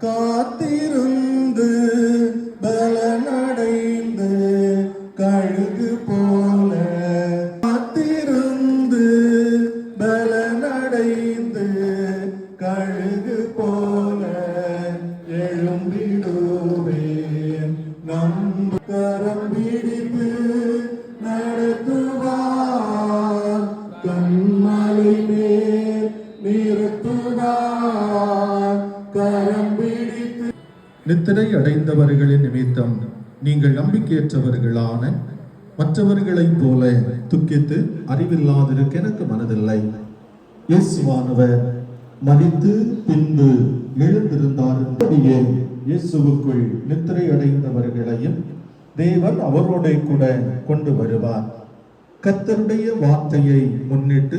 காத்திருந்து பலனடைந்து கழுகு போல காத்திருந்து பலனடைந்து கழுகு போல எழும்பிடுவேன். நம் கரம் பிடித்து நடத்துவார், கண்மலை மேல் நிறுத்துவார், கரம் பிடித்து. நித்திரை அடைந்தவர்களின் நிமித்தம் நீங்கள் நம்பிக்கையற்றவர்களான மற்றவர்களைப் போல துக்கித்து அறிவில்லாதிருக்க எனக்கு மனதில்லை. இயேசுவானவர் மரித்து பின்பு எழுந்திருந்தார். இயேசுவுக்குள் நித்திரை அடைந்தவர்களையும் தேவன் அவரோட கூட கொண்டு வருவார். கர்த்தருடைய வார்த்தையை முன்னிட்டு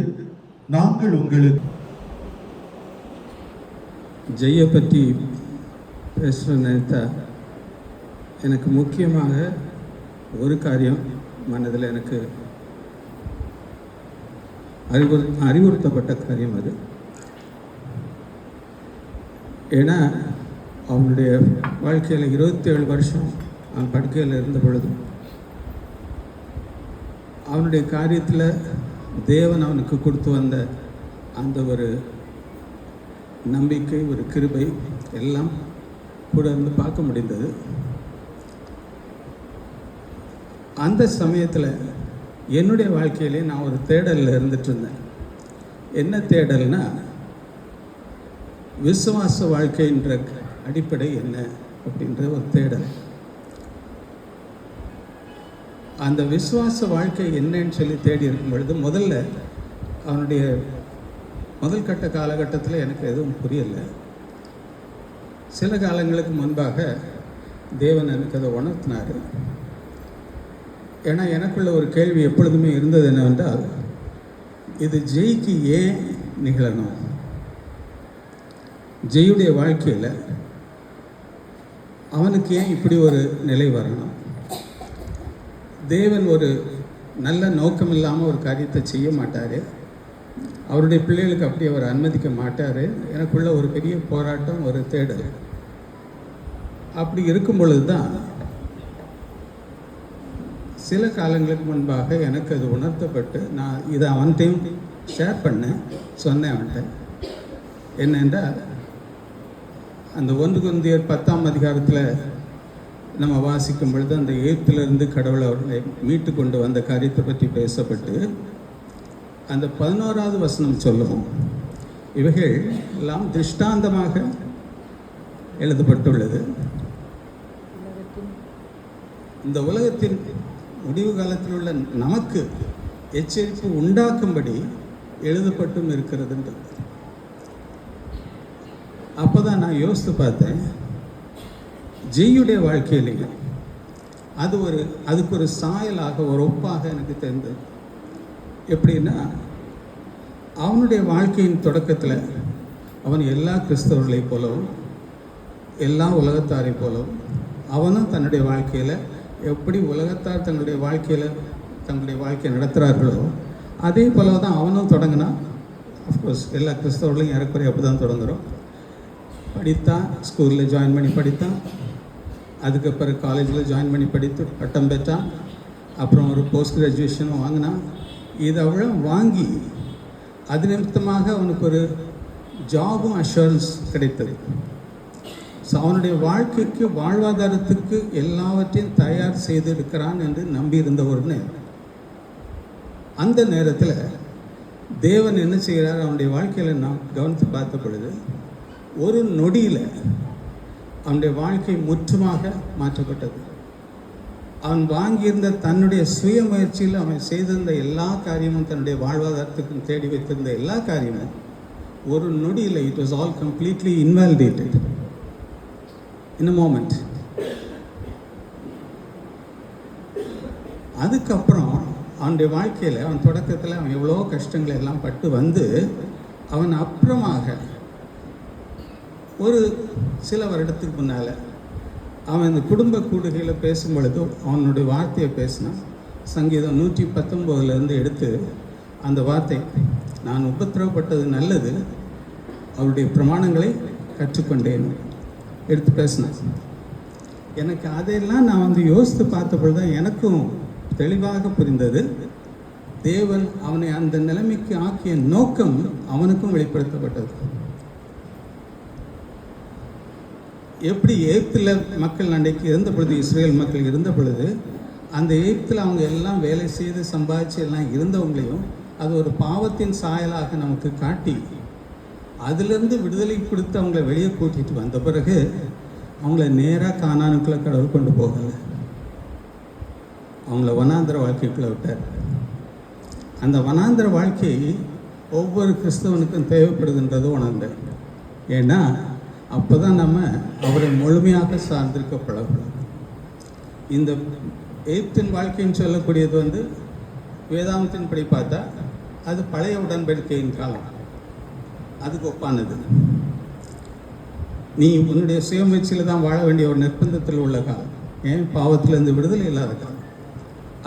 நாங்கள் உங்களுக்கு ஜெய பற்றி பேச நினைத்தா எனக்கு முக்கியமாக ஒரு காரியம் மனதில் எனக்கு அறிவுறுத்தப்பட்ட காரியம் அது. ஏன்னா அவனுடைய வாழ்க்கையில் 27 வருஷம் அவன் படுக்கையில் இருந்த பொழுது அவனுடைய காரியத்தில் தேவன் அவனுக்கு கொடுத்து வந்த அந்த ஒரு நம்பிக்கை, ஒரு கிருபை எல்லாம் கூட இருந்து பார்க்க முடிந்தது. அந்த சமயத்தில் என்னுடைய வாழ்க்கையிலே நான் ஒரு தேடலில் இருந்துட்டு இருந்தேன். என்ன தேடல்னா, விசுவாச வாழ்க்கைன்ற அடிப்படை என்ன அப்படின்ற ஒரு தேடல். அந்த விசுவாச வாழ்க்கை என்னன்னு சொல்லி தேடி இருக்கும் பொழுது அவனுடைய முதல் கட்ட காலகட்டத்தில் எனக்கு எதுவும் புரியலை. சில காலங்களுக்கு முன்பாக தேவன் எனக்கு அதை உணர்த்தினார். ஏன்னா எனக்குள்ள ஒரு கேள்வி எப்பொழுதுமே இருந்தது என்னவென்றால், இது ஜெய்க்கு ஏன் நிகழணும்? ஜெய்யுடைய வாழ்க்கையில் அவனுக்கு ஏன் இப்படி ஒரு நிலை வரணும்? தேவன் ஒரு நல்ல நோக்கம் இல்லாமல் ஒரு காரியத்தை செய்ய மாட்டார். அவருடைய பிள்ளைகளுக்கு அப்படி அவர் அனுமதிக்க மாட்டார். எனக்குள்ள ஒரு பெரிய போராட்டம், ஒரு தேடல். அப்படி இருக்கும் பொழுது தான் சில காலங்களுக்கு முன்பாக எனக்கு அது உணர்த்தப்பட்டு நான் இதை அவன்கிட்டையும் ஷேர் சொன்னேன் அவன்கிட்ட. என்னென்றால், அந்த 1 கொரிந்தியர் 10ஆம் அதிகாரத்தில் நம்ம வாசிக்கும் பொழுது அந்த எகிப்திலிருந்து கடவுளை அவர்களை மீட்டு கொண்டு வந்த காரியத்தை பற்றி பேசப்பட்டு அந்த 11வது வசனம் சொல்லும், இவைகள் எல்லாம் திருஷ்டாந்தமாக எழுதப்பட்டுள்ளது, இந்த உலகத்தின் முடிவு காலத்தில் உள்ள நமக்கு எச்சரிப்பு உண்டாக்கும்படி எழுதப்பட்டும் இருக்கிறதுன்றது. அப்போ தான் நான் யோசித்து பார்த்தேன், ஜெய்யுடைய வாழ்க்கையிலேயே அதுக்கு ஒரு சாயலாக, ஒரு ஒப்பாக எனக்கு தெரிந்தது. எப்படின்னா, அவனுடைய வாழ்க்கையின் தொடக்கத்தில் அவன் எல்லா கிறிஸ்தவர்களைப் போலவும் எல்லா உலகத்தாரை போலவும் அவனும் தன்னுடைய வாழ்க்கையில் எப்படி உலகத்தார் தங்களுடைய வாழ்க்கையை நடத்துகிறார்களோ அதே போல தான் அவனும் தொடங்கினான். அஃப்கோர்ஸ் எல்லா கிறிஸ்தவர்களையும் ஏறக்குறைய அப்படி தான் தொடங்குகிறோம். படித்தான், ஸ்கூலில் ஜாயின் பண்ணி படித்தான், அதுக்கப்புறம் காலேஜில் ஜாயின் பண்ணி படித்து பட்டம் பெற்றான், அப்புறம் ஒரு போஸ்ட் கிராஜுவேஷனும் வாங்கினான். இதை வாங்கி அது நிமித்தமாக அவனுக்கு ஒரு ஜாபும் அஷூரன்ஸ் கிடைத்தது. ஸோ அவனுடைய வாழ்க்கைக்கு, வாழ்வாதாரத்துக்கு எல்லாவற்றையும் தயார் செய்திருக்கிறான் என்று நம்பியிருந்த ஒரு நேரம். அந்த நேரத்தில் தேவன் என்ன செய்கிறார், அவனுடைய வாழ்க்கையில் நான் கவனித்து பார்த்த பொழுது ஒரு நொடியில் அவனுடைய வாழ்க்கை முற்றுமாக மாற்றப்பட்டது. அவன் வாங்கியிருந்த தன்னுடைய சுய முயற்சியில் அவன் செய்திருந்த எல்லா காரியமும், தன்னுடைய வாழ்வாதாரத்துக்கும் தேடி வைத்திருந்த எல்லா காரியமும் ஒரு நொடியில் it was all completely invalidated in a moment. அதுக்கப்புறம் அவனுடைய வாழ்க்கையில் அவன் தொடக்கத்தில் அவன் எவ்வளோ கஷ்டங்களை எல்லாம் பட்டு வந்து அவன் அப்புறமாக ஒரு சில வருடத்துக்கு முன்னால் அவன் இந்த குடும்ப கூடுகையில் பேசும் பொழுது அவனுடைய வார்த்தையை பேசினான். சங்கீதம் 119 எடுத்து அந்த வார்த்தை, நான் உபத்திரவப்பட்டது நல்லது, அவருடைய பிரமாணங்களை கற்றுக்கொண்டேன் எடுத்து பேசினேன். எனக்கு அதையெல்லாம் நான் யோசித்து பார்த்தபொழுது தான் எனக்கும் தெளிவாக புரிந்தது, தேவன் அவனை அந்த நிலைமைக்கு ஆக்கிய நோக்கம் அவனுக்கும் வெளிப்படுத்தப்பட்டது. எப்படி எகிப்தில் மக்கள் அன்றைக்கு இருந்த பொழுது, இஸ்ரேல் மக்கள் இருந்த பொழுது, அந்த எகிப்தில் அவங்க எல்லாம் வேலை செய்து சம்பாதிச்சு எல்லாம் இருந்தவங்களையும் அது ஒரு பாவத்தின் சாயலாக நமக்கு காட்டி அதிலிருந்து விடுதலை கொடுத்து அவங்கள வெளியே கூட்டிகிட்டு வந்த பிறகு அவங்கள நேராக கானானுக்குள்ளே கடவுள் கொண்டு போகலை, அவங்கள வனாந்திர வாழ்க்கைக்குள்ளே விட்டார். அந்த வனாந்திர வாழ்க்கை ஒவ்வொரு கிறிஸ்தவனுக்கும் தேவைப்படுதுன்றதை உணர்ந்தேன். ஏன்னா அப்போ தான் நம்ம அவரை முழுமையாக சார்ந்திருக்க பழகணும். இந்த எகிப்தின் வாழ்க்கைன்னு சொல்லக்கூடியது வேதாந்தத்தின்படி பார்த்தா அது பழைய உடன்படிக்கையின் காலம், அதுக்கு ஒப்பானது. நீ உன்னுடைய சுயமுயற்சியில் தான் வாழ வேண்டிய ஒரு நிர்பந்தத்தில் உள்ள காலம், ஏன் பாவத்திலிருந்து விடுதலை இல்லாத காலம்.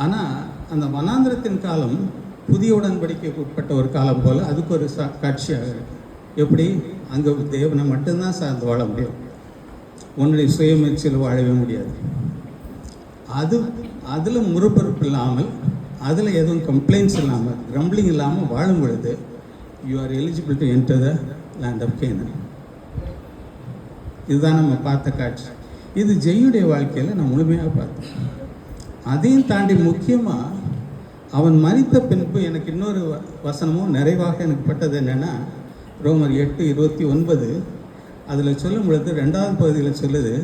ஆனால் அந்த வனாந்திரத்தின் காலம் புதிய உடன்படிக்கைக்கு உட்பட்ட ஒரு காலம் போல் அதுக்கு ஒரு காட்சியாக இருக்கு. எப்படி அங்கே தேவனை மட்டும்தான் சார்ந்து வாழ முடியும், உன்னுடைய சுயமுயற்சியில் வாழவே முடியாது. அதில் முறுபறுப்பு இல்லாமல், அதில் எதுவும் கம்ப்ளைண்ட்ஸ் இல்லாமல், கிரம்பிளிங் இல்லாமல் வாழும் பொழுது you are eligible to enter the land of Canaan. இதுதான் நம்ம பார்த்த காட்சி. இது ஜெய்யுடைய வாழ்க்கையில் நான் முழுமையாக பார்த்தேன். அதையும் தாண்டி முக்கியமாக அவன் மரித்த பின்பு எனக்கு இன்னொரு வசனமும் நிறைவாக எனக்கு பட்டது என்னென்னா, ரோமர் 8:29 அதில் சொல்லும் பொழுது 2வது பகுதியில் சொல்லுது,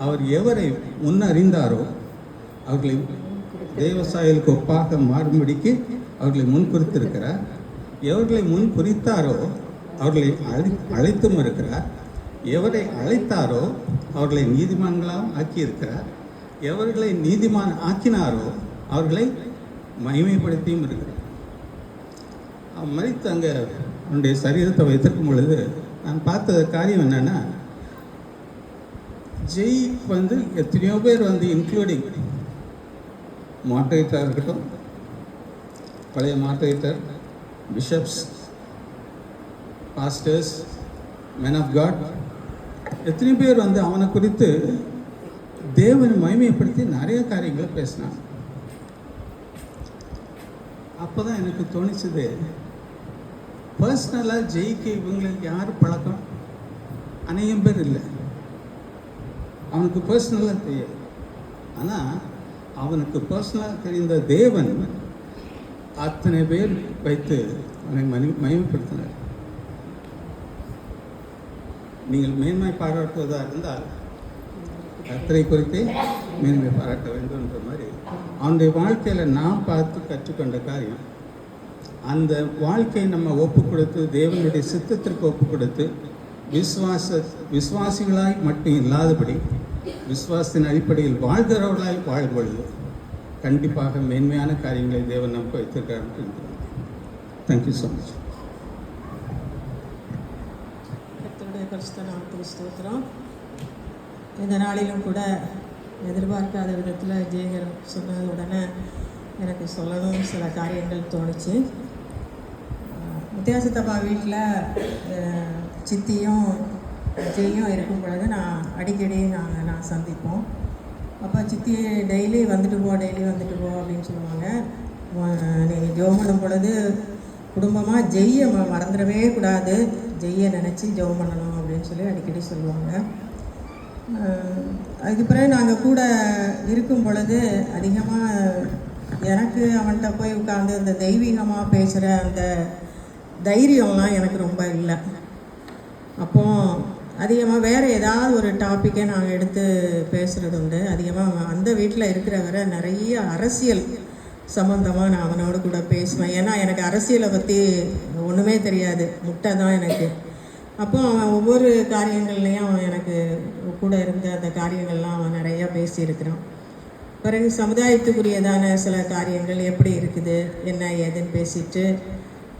அவர் எவரை முன்னறிந்தாரோ அவர்களை தேவசாயலுக்கு ஒப்பாக மாறும்படிக்கு அவர்களை முன் குறித்திருக்கிறார். எவர்களை முன் குறித்தாரோ அவர்களை அழைத்தும் இருக்கிறார். எவரை அழைத்தாரோ அவர்களை நீதிமான்களாகவும் ஆக்கியிருக்கிறார். எவர்களை நீதிமான் ஆக்கினாரோ அவர்களை மகிமைப்படுத்தியும் இருக்கிறார். அவன் மரித்து அங்கே அவனுடைய சரீரத்தை வைத்திருக்கும் பொழுது நான் பார்த்த காரியம் என்னென்னா, ஜெய் எத்தனையோ பேர் இன்க்ளூடிங் மார்டரேட்டராக இருக்கட்டும், பழைய moderator, bishops, pastors, men of God, எத்தனை பேர் அவனை குறித்து தேவனை மகிமைப்படுத்தி நிறைய காரியங்களை பேசினாங்க. அப்போ தான் எனக்கு தோணிச்சது, பர்சனலாக ஜெய்க்கு இவங்களுக்கு யார் பழக்கம்? அநேகம் பேர் இல்லை. அவனுக்கு பர்சனலாக தெரியாது. ஆனால் அவனுக்கு பர்சனலாக தெரிந்த தேவன் அத்தனை பேர் வைத்து அவனை மகிமைப்படுத்தினார். நீங்கள் மேன்மை பாராட்டுவதாக இருந்தால் கர்த்தரை குறித்து மேன்மை பாராட்ட வேண்டும் என்ற மாதிரி அவனுடைய வாழ்க்கையில் நான் பார்த்து கற்றுக்கொண்ட காரியம், அந்த வாழ்க்கையை நம்ம ஒப்பு கொடுத்து தேவனுடைய சித்தத்திற்கு ஒப்பு கொடுத்து விசுவாசிகளாய் மட்டும் இல்லாதபடி விசுவாசத்தின் அடிப்படையில் வாழ்கிறவர்களாய் வாழும் பொழுது கண்டிப்பாக மேன்மையான காரியங்களை தேவன் நமக்கு வைத்திருக்கிறார். Thank you so much. கர்த்தருடைய பரிசுத்த நாமத்துக்கு ஸ்தோத்திரம். இந்த நாளிலும் கூட எதிர்பார்க்காத விதத்தில் ஜெயகர் சொன்னது உடனே எனக்கு சொல்லணும் சில காரியங்கள் தோணுச்சு. வித்தியாசத்தப்பா வீட்டில் சித்தியும் ஜெய்யும் இருக்கும் பொழுது நான் அடிக்கடி நான் சந்திப்போம். அப்போ சித்தி டெய்லி வந்துட்டு போ அப்படின்னு சொல்லுவாங்க. நீங்கள் ஜெபம் பண்ணும் பொழுது குடும்பமாக ஜெய்யை மறந்துடவே கூடாது, ஜெய்யை நினச்சி ஜெபம் பண்ணணும் அப்படின்னு சொல்லி அடிக்கடி சொல்லுவாங்க. அதுக்கு பிறகு நாங்கள் கூட இருக்கும் பொழுது அதிகமாக எனக்கு அவன்கிட்ட போய் உட்காந்து அந்த தெய்வீகமாக பேசுகிற அந்த தைரியம்லாம் எனக்கு ரொம்ப இல்லை. அப்போது அதிகமாக வேறு ஏதாவது ஒரு டாப்பிக்கை நாங்கள் எடுத்து பேசுகிறது உண்டு. அதிகமாக அந்த வீட்டில் இருக்கிற வரை நிறைய அரசியல் சம்மந்தமாக நான் அவனோடு கூட பேசுவேன். ஏன்னா எனக்கு அரசியலை பற்றி ஒன்றுமே தெரியாது, முட்டை தான் எனக்கு. அப்போ அவன் ஒவ்வொரு காரியங்கள்லேயும் அவன் எனக்கு கூட இருந்த அந்த காரியங்கள்லாம் அவன் நிறையா பேசியிருக்கிறான். பிறகு சமுதாயத்துக்குரியதான சில காரியங்கள் எப்படி இருக்குது என்ன ஏதுன்னு பேசிட்டு,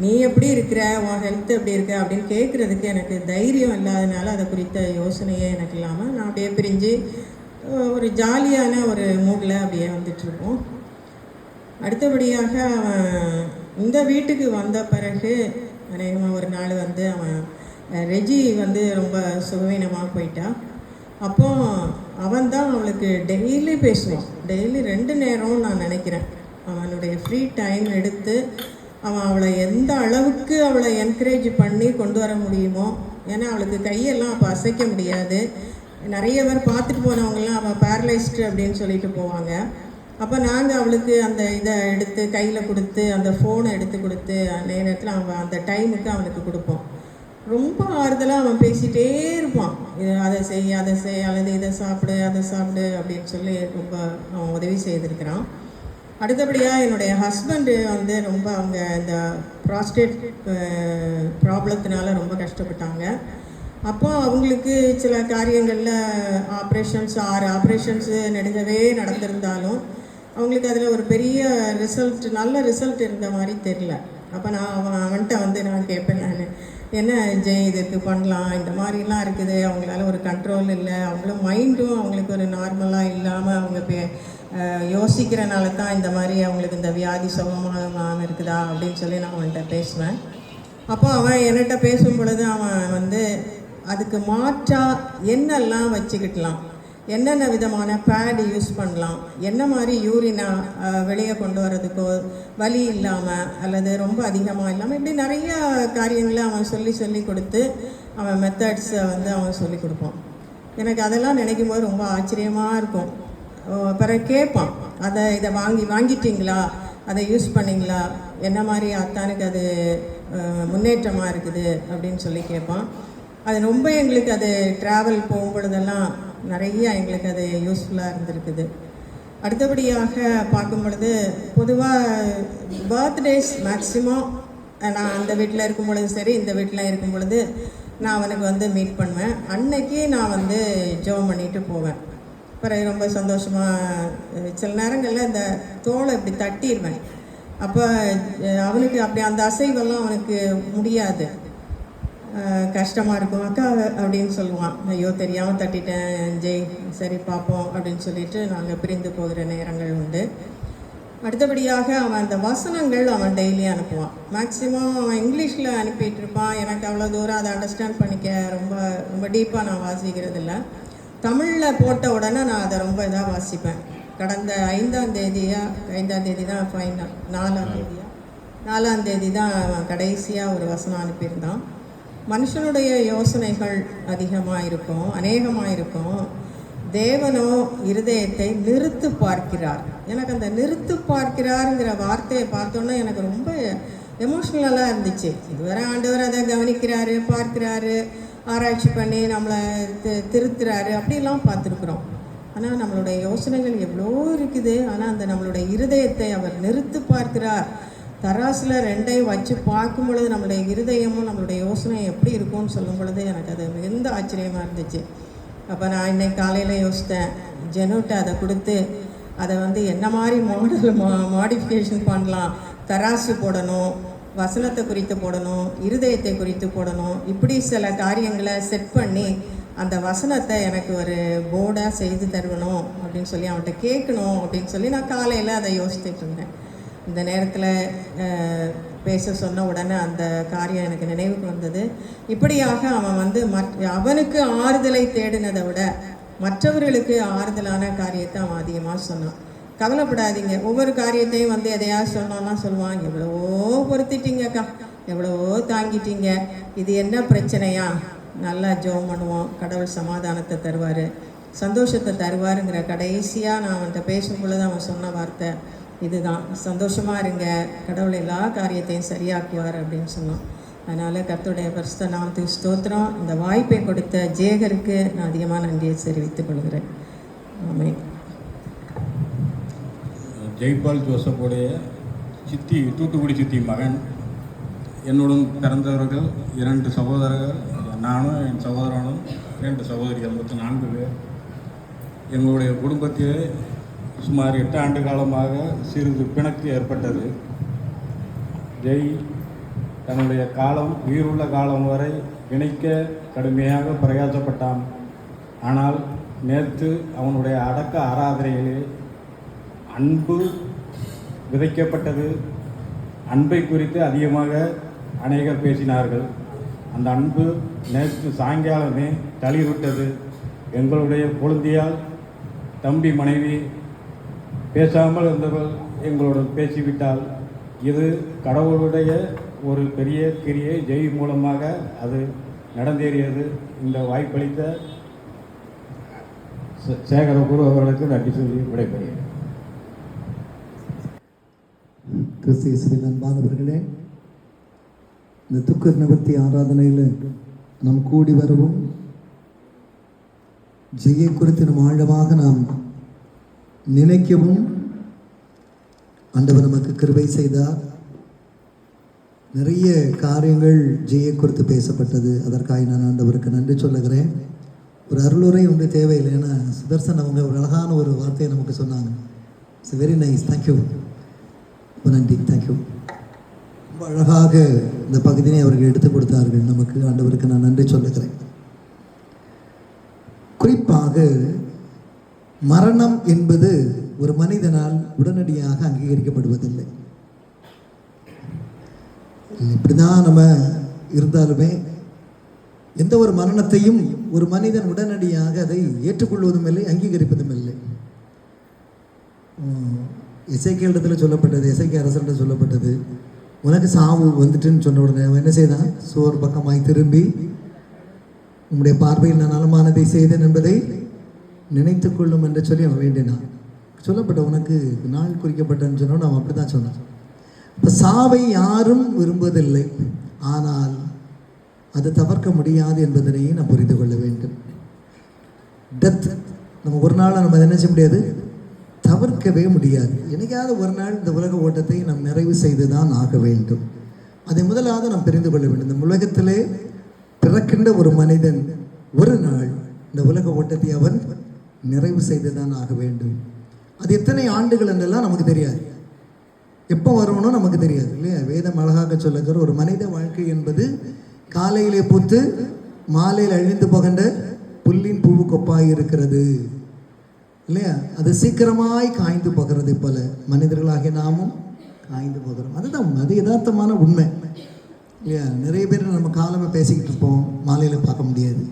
நீ எப்படி இருக்கிற, உன் ஹெல்த் எப்படி இருக்க அப்படின்னு கேட்குறதுக்கு எனக்கு தைரியம் இல்லாதனால அதை குறித்த யோசனையே எனக்கு இல்லாமல் நான் அப்படியே பிரிஞ்சு ஒரு ஜாலியான ஒரு மூடில் அப்படியே வந்துட்டுருப்போம். அடுத்தபடியாக அவன் இந்த வீட்டுக்கு வந்த பிறகு அநேகமாக ஒரு நாள் அவன் ரெஜி வந்து ரொம்ப சுகவீனமாக போயிட்டா. அப்போ அவன் தான் அவளுக்கு டெய்லி பேசுவான். டெய்லி 2 நேரம் நான் நினைக்கிறேன். அவனுடைய ஃப்ரீ டைம் எடுத்து அவன் அவளை எந்த அளவுக்கு அவளை என்கரேஜ் பண்ணி கொண்டு வர முடியுமோ. ஏன்னா அவளுக்கு கையெல்லாம் அப்போ அசைக்க முடியாது. நிறைய பேர் பார்த்துட்டு போனவங்கலாம் அவள் பேரலைஸ்டு அப்படின்னு சொல்லிட்டு போவாங்க. அப்போ நாங்கள் அவளுக்கு அந்த இதை எடுத்து கையில் கொடுத்து, அந்த ஃபோனை எடுத்து கொடுத்து நேரத்தில் அவன் அந்த டைமுக்கு அவனுக்கு கொடுப்போம். ரொம்ப ஆறுதலாக அவன் பேசிகிட்டே இருப்பான். அதை செய் அல்லது இதை சாப்பிடு அதை சாப்பிடு அப்படின்னு சொல்லி ரொம்ப அவன் உதவி செய்திருக்கிறான். அடுத்தபடியாக என்னுடைய ஹஸ்பண்டு வந்து ரொம்ப அவங்க இந்த ப்ராஸ்டேட் ப்ராப்ளத்தினால ரொம்ப கஷ்டப்பட்டாங்க. அப்போ அவங்களுக்கு சில காரியங்களில் ஆப்ரேஷன்ஸ் 6 ஆப்ரேஷன்ஸு நெடுங்கவே நடந்திருந்தாலும் அவங்களுக்கு அதில் ஒரு பெரிய நல்ல ரிசல்ட் இருந்த மாதிரி தெரில. அப்போ நான் அவன்கிட்ட வந்து நான் கேட்பேன், நான் என்ன ஜெய் இதுக்கு பண்ணலாம், இந்த மாதிரிலாம் இருக்குது, அவங்களால ஒரு கண்ட்ரோல் இல்லை, அவங்களும் மைண்டும் அவங்களுக்கு ஒரு நார்மலாக இல்லாமல் அவங்க யோசிக்கிறனால தான் இந்த மாதிரி அவங்களுக்கு இந்த வியாதி சுகமாக இருக்குதா அப்படின்னு சொல்லி நான் அவன்கிட்ட பேசுவேன். அப்போ அவன் என்கிட்ட பேசும் பொழுது அவன் வந்து அதுக்கு மாற்றாக என்னெல்லாம் வச்சுக்கிட்டலாம், என்னென்ன விதமான பேட் யூஸ் பண்ணலாம், என்ன மாதிரி யூரினா வெளியே கொண்டு வர்றதுக்கோ வலி இல்லாமல் அல்லது ரொம்ப அதிகமாக இல்லாமல், இப்படி நிறைய காரியங்களை அவன் சொல்லி கொடுத்து அவன் மெத்தட்ஸை வந்து அவன் சொல்லி கொடுப்பான். எனக்கு அதெல்லாம் நினைக்கும் போது ரொம்ப ஆச்சரியமாக இருக்கும். பிறகு கேட்பான், இதை வாங்கிட்டீங்களா, அதை யூஸ் பண்ணிங்களா, என்ன மாதிரி அத்தானுக்கு அது முன்னேற்றமாக இருக்குது அப்படின்னு சொல்லி கேட்பான். அது ரொம்ப எங்களுக்கு அது ட்ராவல் போகும்பொழுதெல்லாம் நிறைய எங்களுக்கு அது யூஸ்ஃபுல்லாக இருந்திருக்குது. அடுத்தபடியாக பார்க்கும் பொழுது பொதுவாக பர்த்டேஸ் மேக்ஸிமம் நான் அந்த வீட்டில் இருக்கும் பொழுது சரி, இந்த வீட்டில் இருக்கும் பொழுது நான் அவனுக்கு வந்து மீட் பண்ணுவேன். அன்னைக்கு நான் வந்து ஜெபம் பண்ணிட்டு போவேன். பிறகு ரொம்ப சந்தோஷமாக சில நேரங்களில் இந்த தோலை இப்படி தட்டிடுவேன். அப்போ அவனுக்கு அப்படி அந்த அசைவெல்லாம் அவனுக்கு முடியாது, கஷ்டமாக இருக்கும். அக்கா அப்படின்னு சொல்லுவான், ஐயோ தெரியாமல் தட்டிட்டேன் ஜெய், சரி பார்ப்போம் அப்படின்னு சொல்லிட்டு நாங்கள் பிரிந்து போகிற நேரங்கள் உண்டு. அடுத்தபடியாக அவன் அந்த வசனங்கள் அவன் டெய்லி அனுப்புவான். மேக்ஸிமம் அவன் இங்கிலீஷில் அனுப்பிட்டு இருப்பான். எனக்கு அவ்வளோ தூரம் அதை அண்டர்ஸ்டாண்ட் பண்ணிக்க ரொம்ப ரொம்ப டீப்பாக நான் வாசிக்கிறது இல்லை. தமிழில் போட்ட உடனே நான் அதை ரொம்ப இதாக வாசிப்பேன். கடந்த 5ஆம் தேதி தான் ஃபைனல், 4ஆம் தேதி தான் கடைசியாக ஒரு வசனம் அனுப்பியிருந்தான். மனுஷனுடைய யோசனைகள் அதிகமாக இருக்கும், அநேகமாக இருக்கும், தேவனோ இருதயத்தை நிறுத்து பார்க்கிறார். எனக்கு அந்த நிறுத்து பார்க்கிறாருங்கிற வார்த்தையை பார்த்தோன்னா எனக்கு ரொம்ப எமோஷ்னலாக இருந்துச்சு. இதுவரை ஆண்டவர் அதை கவனிக்கிறாரு, பார்க்கிறாரு, ஆராய்ச்சி பண்ணி நம்மளை திருத்துறாரு அப்படிலாம் பார்த்துருக்குறோம். ஆனால் நம்மளுடைய யோசனைகள் எவ்வளோ இருக்குது. ஆனால் அந்த நம்மளுடைய இருதயத்தை அவர் நிறுத்து பார்க்கிறார். தராசில் 2ஐயும் வச்சு பார்க்கும் பொழுது நம்மளுடைய இருதயமும் நம்மளுடைய யோசனை எப்படி இருக்கும்னு சொல்லும் பொழுது எனக்கு அது மிகுந்த ஆச்சரியமாக இருந்துச்சு. அப்போ நான் இன்னைக்கு காலையில் யோசித்தேன், ஜெனுட்ட அதை கொடுத்து அதை வந்து என்ன மாதிரி மாடிஃபிகேஷன் பண்ணலாம், தராசு போடணும், வசனத்தை குறித்து போடணும், இருதயத்தை குறித்து போடணும், இப்படி சில காரியங்களை செட் பண்ணி அந்த வசனத்தை எனக்கு ஒரு போர்டாக செய்து தருவணும் அப்படின்னு சொல்லி அவன்கிட்ட கேட்கணும் அப்படின்னு சொல்லி நான் காலையில் அதை யோசிச்சுட்டு இருந்தேன். இந்த நேரத்தில் பேச சொன்ன உடனே அந்த காரியம் எனக்கு நினைவுக்கு வந்தது. இப்படியாக அவன் வந்து அவனுக்கு ஆறுதலை தேடினதை விட மற்றவர்களுக்கு ஆறுதலான காரியத்தை அவன் அதிகமாக சொன்னான். கவலைப்படாதீங்க, ஒவ்வொரு காரியத்தையும் வந்து எதையாவது சொன்னோன்னா சொல்லுவான், எவ்வளவோ பொறுத்திட்டீங்கக்கா, எவ்வளவோ தாங்கிட்டீங்க, இது என்ன பிரச்சனையா, நல்லா ஜெபம் பண்ணுவோம், கடவுள் சமாதானத்தை தருவார், சந்தோஷத்தை தருவாருங்கிற கடைசியாக நான் அவன்கிட்ட பேசும் பொழுது அவன் சொன்ன வார்த்தை இதுதான், சந்தோஷமாக இருங்க, கடவுள் எல்லா காரியத்தையும் சரியாக்குவார் அப்படின்னு சொன்னான். அதனால் கர்த்தருடைய பரிசுத்த நாமத்துக்கு ஸ்தோத்திரம். இந்த வாய்ப்பை கொடுத்த ஜேகருக்கு நான் அதிகமாக நன்றியை தெரிவித்துக் கொள்கிறேன். ஆமென். ஜெய்பால் ஜோசப்புடைய சித்தி, தூத்துக்குடி சித்தி மகன். என்னுடன் பிறந்தவர்கள் 2 சகோதரர்கள், நானும் என் சகோதரனும் 2 சகோதரிகள், மொத்தம் 4 பேர். எங்களுடைய குடும்பத்தில் சுமார் 8 ஆண்டு காலமாக சிறிது பிணக்கு ஏற்பட்டது. ஜெய் தன்னுடைய உயிருள்ள காலம் வரை இணைக்க கடுமையாக பிரயாசப்பட்டான். ஆனால் நேற்று அவனுடைய அடக்க ஆராதனையிலே அன்பு விதைக்கப்பட்டது. அன்பை குறித்து அதிகமாக அநேகர் பேசினார்கள். அந்த அன்பு நேற்று சாயங்காலமே தளிர்விட்டது. எங்களுடைய குழந்தையால் தம்பி மனைவி பேசாமல் இருந்தவள் எங்களுடன் பேசிவிட்டால் இது கடவுளுடைய ஒரு பெரிய கிரியை. ஜெய் மூலமாக அது நடந்தேறியது. இந்த வாய்ப்பளித்த சேகரகுரு அவர்களுக்கு நன்றி சொல்லி விடைபெறுகிறேன். கிறிஸ்து இயேசுவில் அன்பானவர்களே, இந்த துக்க நிவர்த்தி ஆராதனையில் நாம் கூடி வரவும் ஜெயை குறித்து நாம் ஆழமாக நாம் நினைக்கவும் ஆண்டவர் நமக்கு கிருபை செய்தார். நிறைய காரியங்கள் ஜெயை குறித்து பேசப்பட்டது. அதற்காக நான் ஆண்டவருக்கு நன்றி சொல்லுகிறேன். ஒரு அருளுரை ஒன்று தேவையில்லை. ஏன்னா சுதர்சன் அவங்க ஒரு அழகான ஒரு வார்த்தையை நமக்கு சொன்னாங்க. It's very nice. தேங்க்யூ, ரொம்ப நன்றி, தேங்க்யூ. ரொம்ப அழகாக இந்த பகுதியை அவர்கள் எடுத்து கொடுத்தார்கள் நமக்கு. ஆண்டவருக்கு நான் நன்றி சொல்லுகிறேன். குறிப்பாக மரணம் என்பது ஒரு மனிதனால் உடனடியாக அங்கீகரிக்கப்படுவதில்லை. இப்படிதான் நம்ம இருந்தாலுமே எந்த ஒரு மரணத்தையும் ஒரு மனிதன் உடனடியாக அதை ஏற்றுக்கொள்வதும் இல்லை, அங்கீகரிப்பதும் இல்லை. எசேக்கியேல் இடத்துல சொல்லப்பட்டது, எசேக்கியா அரசர்கிட்ட சொல்லப்பட்டது, உனக்கு சாவு வந்துட்டுன்னு சொன்ன உடனே அவன் என்ன செய்தான்? சோர் பக்கமாய் திரும்பி உம்முடைய பார்வையில் நான் நலமானதை செய்தேன் என்பதை நினைத்து கொள்ளும் என்று சொல்லி அவன் வேண்டினான். சொல்லப்பட்ட உனக்கு நாள் குறிக்கப்பட்டன்னு சொன்னோன்னு அவன் அப்படி தான் சொன்னான். இப்போ சாவை யாரும் விரும்புவதில்லை, ஆனால் அது தவிர்க்க முடியாது என்பதனையும் நாம் புரிந்து கொள்ள வேண்டும். டெத் நம்ம ஒரு நாள் நம்ம என்ன செய்ய முடியாது, தவிர்க்கவே முடியாது. என்னைக்காவது ஒரு நாள் இந்த உலக ஓட்டத்தை நாம் நிறைவு செய்து தான் ஆக வேண்டும். அதை முதலாவது நாம் தெரிந்து கொள்ள வேண்டும். இந்த உலகத்திலே பிறக்கின்ற ஒரு மனிதன் ஒரு நாள் இந்த உலக ஓட்டத்தை அவன் நிறைவு செய்து தான் ஆக வேண்டும். அது எத்தனை ஆண்டுகள் என்றெல்லாம் நமக்கு தெரியாது, எப்போ வரணும்னு நமக்கு தெரியாது இல்லையா? வேதம் அழகாக சொல்லுகிற ஒரு மனித வாழ்க்கை என்பது காலையிலே பூத்து மாலையில் அழிந்து போகின்ற புல்லின் பூவு கொப்பாய் இருக்கிறது இல்லையா? அது சீக்கிரமாய் காய்ந்து போகிறது போல மனிதர்களாகிய நாமும் காய்ந்து போகிறோம். அதுதான் அது யதார்த்தமான உண்மை இல்லையா? நிறைய பேர் நம்ம காலமாக பேசிக்கிட்டு இருப்போம், மாலையில் பார்க்க முடியாது.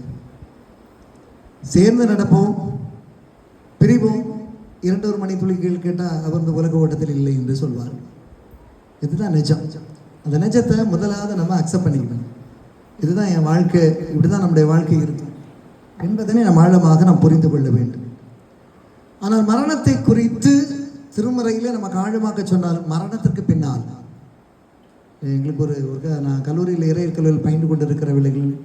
சேர்ந்து நடப்போம், பிரிவோம், 2 மணி துளிகள் கேட்டால் அவர் இந்த உலக ஓட்டத்தில் இல்லை என்று சொல்வார். இதுதான் நிஜம். அந்த நிஜத்தை முதலாவது நம்ம அக்செப்ட் பண்ணிக்கணும். இதுதான் என் வாழ்க்கை, இப்படி தான் நம்முடைய வாழ்க்கை இருக்கும் என்பதனை நம்ம ஆழமாக நாம் புரிந்து கொள்ள வேண்டும். ஆனால் மரணத்தை குறித்து திருமறையில் நமக்கு ஆழமாக சொன்னால், மரணத்திற்கு பின்னால் எங்களுக்கு ஒரு நான் கல்லூரியில் இறையல் கல்லூரியில் பயின்று கொண்டு இருக்கிற வேளைகளில்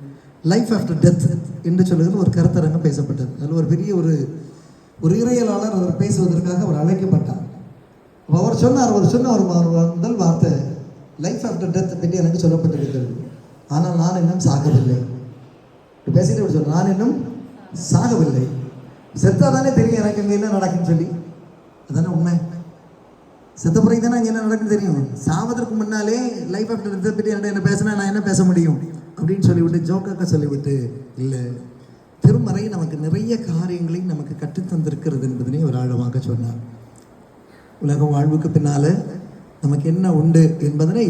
லைஃப் ஆஃப்டர் டெத் என்று சொல்லுகிற ஒரு கருத்தரங்கம் பேசப்பட்டது. அதில் ஒரு பெரிய ஒரு இறையலாளர் அவர் பேசுவதற்காக அவர் அழைக்கப்பட்டார். அவர் சொன்னார், ஒரு முதல் வார்த்தை லைஃப் ஆஃப்டர் டெத் பற்றி எனக்கு சொல்லப்பட்டிருக்கிறது, ஆனால் நான் இன்னும் சாகவில்லை. பேசிட்டு அவர் சொன்னார், நான் இன்னும் சாகவில்லை. செத்தா தானே தெரியும் எனக்கு இங்கே என்ன நடக்குன்னு சொல்லி. அதானே உண்மை. செத்த பிறகு தானே அங்கே என்ன நடக்குன்னு தெரியும். சாவதற்கு முன்னாலே லைஃப் ஆஃப்டர் டெத் பற்றி என்ன பேசினா நான் என்ன பேச முடியும் அப்படின்னு சொல்லிவிட்டு ஜோக்காக்க சொல்லிவிட்டு இல்லை, திருமறை நமக்கு நிறைய காரியங்களை நமக்கு கற்றுத்தந்திருக்கிறது என்பதனை ஒரு ஆழமாக சொன்னார். உலக வாழ்வுக்கு பின்னால நமக்கு என்ன உண்டு என்பதனை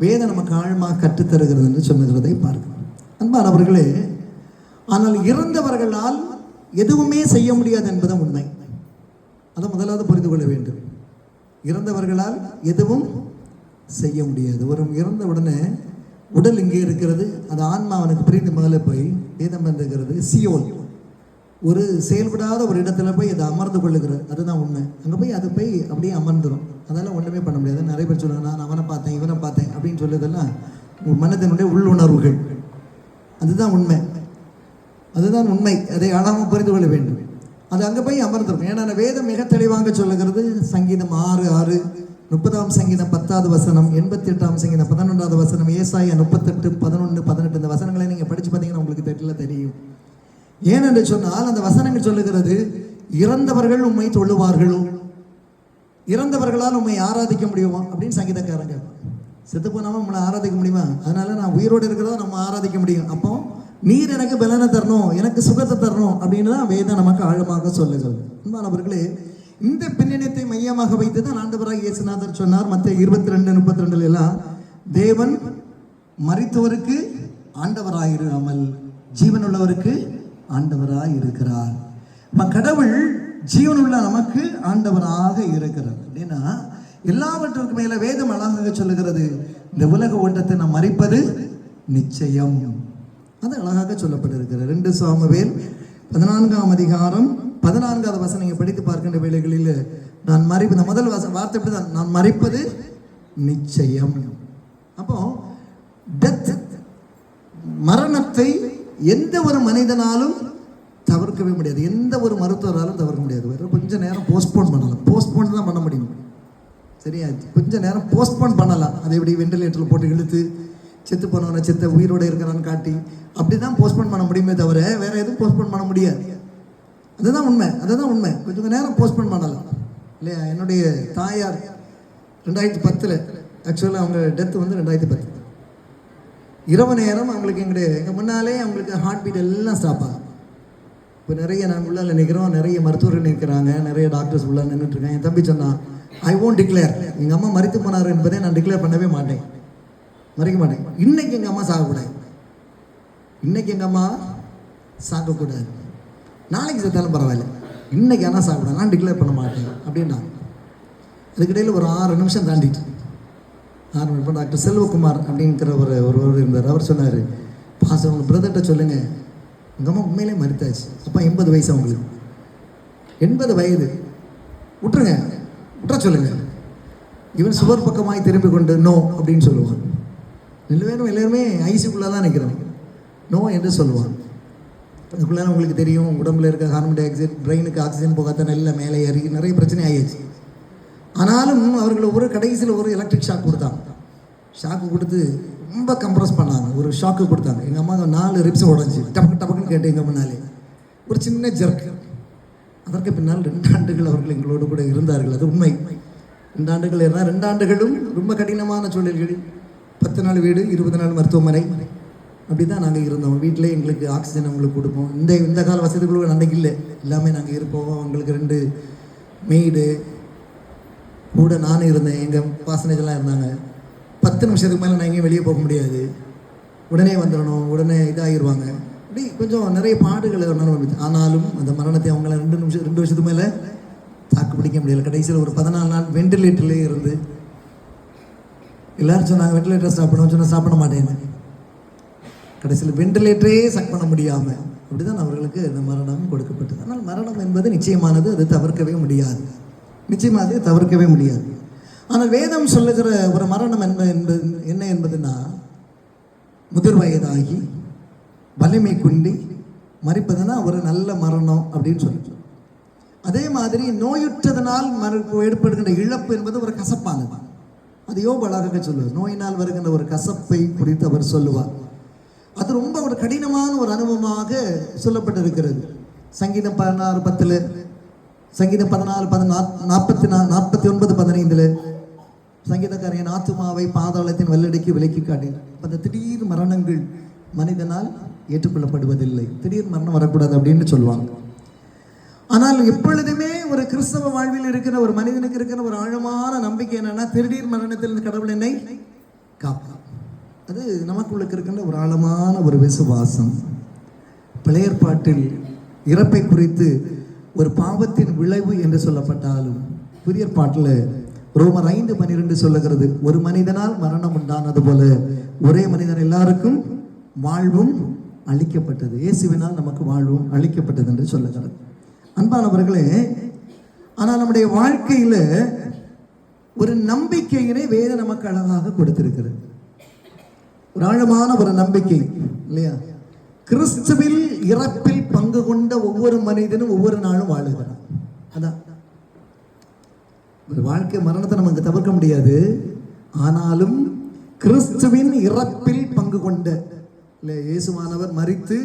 வேதம் நமக்கு ஆழமாக கற்றுத்தருகிறது என்று சொல்லுகிறதை பார்க்கிறோம். அன்பானவர்களே, ஆனால் இறந்தவர்களால் எதுவுமே செய்ய முடியாது என்பதும் உண்மை. அதை முதலாவது புரிந்து கொள்ள வேண்டும். இறந்தவர்களால் எதுவும் செய்ய முடியாது. ஒரு இறந்த உடனே உடல் இங்கே இருக்கிறது, அது ஆன்மா அவனுக்கு பிரிந்து மேலே போய் வேதம் வந்துகிறது சியோல், ஒரு செயல்படாத ஒரு இடத்துல போய் அதை அமர்ந்து கொள்ளுகிறது. அதுதான் உண்மை. அங்கே போய் அது போய் அப்படியே அமர்ந்துடும். அதெல்லாம் ஒன்றுமே பண்ண முடியாது. நிறைய பேர் சொல்லுவாங்க, நான் அவனை பார்த்தேன் இவனை பார்த்தேன் அப்படின்னு சொல்லுறதெல்லாம் மனதினுடைய உள்ளுணர்வுகள். அதுதான் உண்மை, அதுதான் உண்மை. அதை அழகாக புரிந்து கொள்ள வேண்டும். அது அங்கே போய் அமர்ந்துடும். ஏன்னா வேதம் மிக தெளிவாக சொல்லுகிறது. சங்கீதம் 6:6, 30ஆம் சங்கீதம் 10வது வசனம், 88ஆம் சங்கீதம் 11வது வசனம், ஏசாயா 38, 11, 18 இந்த வசனங்களை நீங்கள் படித்து பார்த்தீங்கன்னா உங்களுக்கு தெரியும். ஏனென்று சொன்னால் அந்த வசனங்கள் சொல்லுகிறது, இறந்தவர்கள் உம்மை தொழுவார்களோ, இறந்தவர்களால் உம்மை ஆராதிக்க முடியுமா அப்படின்னு சங்கீதக்காரங்க. செத்து போனாமல் நம்மளை ஆராதிக்க முடியுமா? அதனால நான் உயிரோடு இருக்கிறதா நம்ம ஆராதிக்க முடியும். அப்போ நீர் எனக்கு பலனை தரணும், எனக்கு சுகத்தை தரணும் அப்படின்னு தான் வேதம் நமக்கு ஆழமாக சொல்லுகிறது. அன்பானவர்களே, இந்த பின்னணியத்தை மையமாக வைத்து தான் ஆண்டவராக இயேசுநாதர் சொன்னார். மத்தேயு 22:32 எல்லாம், தேவன் மரித்தவருக்கு ஆண்டவராயிராமல் ஜீவனுள்ளவருக்கு ஆண்டவராய் இருக்கிறார். கடவுள் ஜீவனுள்ள நமக்கு ஆண்டவராக இருக்கிறார். அப்படின்னா எல்லாவற்றுக்கு மேல வேதம் அழகாக சொல்லுகிறது, இந்த உலக ஓட்டத்தை நாம் மறிப்பது நிச்சயம். அது அழகாக சொல்லப்பட்டிருக்கிறது. 2 சாமுவேல் 14ஆம் அதிகாரம் 14வது வசனம் நீங்க படித்து பார்க்கின்ற வேளைகளில் நான் மறிப்பது, முதல் வார்த்தை இப்படிதான், நான் மறிப்பது நிச்சயம். அப்போ டெத், மரணத்தை எந்த ஒரு மனிதனாலும் தவிர்க்கவே முடியாது, எந்த ஒரு மருத்துவராலும் தவிர்க்க முடியாது. வேற கொஞ்சம் நேரம் போஸ்ட்போன் பண்ணலாம், போஸ்ட்போன் தான் பண்ண முடியும். சரியா, கொஞ்சம் நேரம் போஸ்ட்போன் பண்ணலாம். அதை எப்படி வெண்டிலேட்டரில் போட்டு இழுத்து செத்து போனவனை செத்த உயிரோடு இருக்கிறான்னு காட்டி அப்படிதான் போஸ்ட்போன் பண்ண முடியுமே தவிர வேற எதுவும் போஸ்ட்போன் பண்ண முடியாது. அதுதான் உண்மை, அதுதான் உண்மை. கொஞ்சம் நேரம் போஸ்ட்போன் பண்ணலாம் இல்லையா. என்னுடைய தாயார் 2010 ஆக்சுவலாக அவங்க டெத் வந்து 2010 இரவு நேரம் அவங்களுக்கு எங்கள் முன்னாலே அவங்களுக்கு ஹார்ட் பீட் எல்லாம் ஸ்டாப் ஆகும். இப்போ நிறைய நாங்கள் உள்ள நிற்கிறோம், நிறைய மருத்துவர்கள் நிற்கிறாங்க, நிறைய டாக்டர்ஸ் உள்ள நின்றுட்டுருக்காங்க. என் தம்பி சொன்னான், ஐ ஓன்ட் டிக்ளேர், எங்கள் அம்மா மறித்து போனார் என்பதை நான் டிக்ளேர் பண்ணவே மாட்டேன், மறைக்க மாட்டேன். இன்னைக்கு எங்கள் அம்மா சாகக்கூடாது, இன்னைக்கு எங்கள் அம்மா சாகக்கூடாது, நாளைக்கு செத்தாலும் பரவாயில்ல, இன்னைக்கு ஆனால் சாகக்கூடாது, நான் டிக்ளேர் பண்ண மாட்டேன் அப்படின்னா. அதுக்கிடையில் ஒரு 6 நிமிஷம் தாண்டிட்டு 6 நிமிஷம் டாக்டர் செல்வகுமார் அப்படிங்கிற ஒருவர் இருந்தார். அவர் சொன்னார், பாச உங்கள் பிரதர்கிட்ட சொல்லுங்கள், எங்கள் அம்மா உண்மையிலே மறித்தாச்சு. அப்போ 80 வயசு அவங்களுக்கு, 80 வயது, விட்டுருங்க, விட்டுற சொல்லுங்க. இவன் சுவர் பக்கமாய் திரும்பி கொண்டு நோ அப்படின்னு சொல்லுவான். எல்லாருமே ஐசிக்குள்ளே தான் நிற்கிறோம், நோ என்று சொல்லுவான். அதுக்குள்ளே உங்களுக்கு தெரியும், உடம்புல இருக்க கார்பன் டை ஆக்சைடு, பிரெயினுக்கு ஆக்சிஜன் போகாத நல்ல மேலே ஏறி நிறைய பிரச்சனை ஆகிடுச்சு. ஆனாலும் அவர்கள் ஒரு கடைசியில் ஒரு எலக்ட்ரிக் ஷாக் கொடுத்தாங்க. ஷாக்கு கொடுத்து ரொம்ப கம்ப்ரஸ் பண்ணாங்க, ஒரு ஷாக்கு கொடுத்தாங்க. எங்கள் அம்மா 4 ரிப்ஸ் உடஞ்சி டபக்கு டபக்குன்னு கேட்டு எங்கள் முன்னாலே ஒரு சின்ன ஜர்க்கு. அதற்கு பின்னால் 2 ஆண்டுகள் அவர்கள் எங்களோடு கூட இருந்தார்கள். அது உண்மை. 2 ஆண்டுகள் இருந்தால் 2 ஆண்டுகளும் ரொம்ப கடினமான சூழல்களில் 10 நாள் வீடு, 20 நாள் மருத்துவமனை, அப்படி தான் நாங்கள் இருந்தோம். வீட்டிலே எங்களுக்கு ஆக்சிஜன் அவங்களுக்கு கொடுப்போம். இந்த கால வசதிகளும் அன்றைக்கு இல்லை, எல்லாமே நாங்கள் இருப்போம். அவங்களுக்கு 2 மெய்டு கூட நானும் இருந்தேன், எங்கள் பாசனேஜெல்லாம் இருந்தாங்க. 10 நிமிஷத்துக்கு மேலே நான் எங்கேயும் வெளியே போக முடியாது, உடனே வந்துடணும், உடனே இதாகிடுவாங்க. அப்படி கொஞ்சம் நிறைய பாடுகள் வந்துச்சு. ஆனாலும் அந்த மரணத்தை அவங்கள 2 வருஷத்துக்கு மேலே தாக்கு பிடிக்க முடியல. கடைசியில் ஒரு 14 நாள் வெண்டிலேட்டர்லேயே இருந்து எல்லாரும் சொன்னாங்க, வெண்டிலேட்டர் ஸ்டாப் பண்ணுவோம், சொன்னால் ஸ்டாப் பண்ண மாட்டேன்னு. கடைசியில் வெண்டிலேட்டரே சக் பண்ண முடியாமல் அப்படி தான் அவர்களுக்கு இந்த மரணம் கொடுக்கப்பட்டது. ஆனால் மரணம் என்பது நிச்சயமானது, அது தவிர்க்கவே முடியாது, நிச்சயமாக அது தவிர்க்கவே முடியாது. ஆனால் வேதம் சொல்லுகிற ஒரு மரணம் என்ன என்பதுன்னா, முதிர் வயதாகி வலிமை குண்டி மறிப்பதுன்னா ஒரு நல்ல மரணம் அப்படின்னு சொல்லி. அதே மாதிரி நோயுற்றதனால் ஏற்படுகின்ற இழப்பு என்பது ஒரு கசப்பானது. அது யோபு அழகாக சொல்லுவார். நோயினால் வருகின்ற ஒரு கசப்பை குறித்து அவர் சொல்லுவார். அது ரொம்ப ஒரு கடினமான ஒரு அனுபவமாக சொல்லப்பட்டிருக்கிறது. சங்கீதம் 16:10, சங்கீதம் 49:15 சங்கீதக்காரன் ஆத்துமாவை பாதாளத்தின் வெள்ளடிக்கு விலக்கி காட்டி. அந்த திடீர் மரணங்கள் மனிதனால் ஏற்றுக்கொள்ளப்படுவதில்லை. திடீர் மரணம் வரக்கூடாது அப்படின்னு சொல்லுவாங்க. ஆனால் எப்பொழுதுமே ஒரு கிறிஸ்தவ வாழ்வில் இருக்கிற ஒரு மனிதனுக்கு இருக்கிற ஒரு ஆழமான நம்பிக்கை என்னன்னா, திடீர் மரணத்தில் கடவுள் என்னை காப்பார். அது நமக்குள்ள இருக்கின்ற ஒரு ஆழமான ஒரு விசுவாசம். பழைய ஏற்பாட்டில் இறப்பை குறித்து ஒரு பாவத்தின் விளைவு என்று சொல்லப்பட்டாலும், புதிய ஏற்பாட்டில் ரோமர் 5:12 சொல்லுகிறது, ஒரு மனிதனால் மரணம் உண்டானது போல ஒரே மனிதன் எல்லாருக்கும் வாழ்வும் அளிக்கப்பட்டது. இயேசுவினால் நமக்கு வாழ்வும் அளிக்கப்பட்டது என்று சொல்லுகிறது. அன்பானவர்களே, ஆனால் நம்முடைய வாழ்க்கையில ஒரு நம்பிக்கையினை வேதம் நமக்கு அழகாக கொடுத்திருக்கிறது. ஒரு ஆழமான ஒரு நம்பிக்கை இல்லையா? கிறிஸ்துவில் இறப்பில் பங்கு கொண்ட ஒவ்வொரு மனிதனும் ஒவ்வொரு நாளும் வாழுகிறான். அதான் ஒரு வாழ்க்கை. மரணத்தை நமக்கு தவிர்க்க முடியாது. ஆனாலும் கிறிஸ்துவின் இறப்பில் பங்கு கொண்ட இல்லை, இயேசுவானவர் மரித்து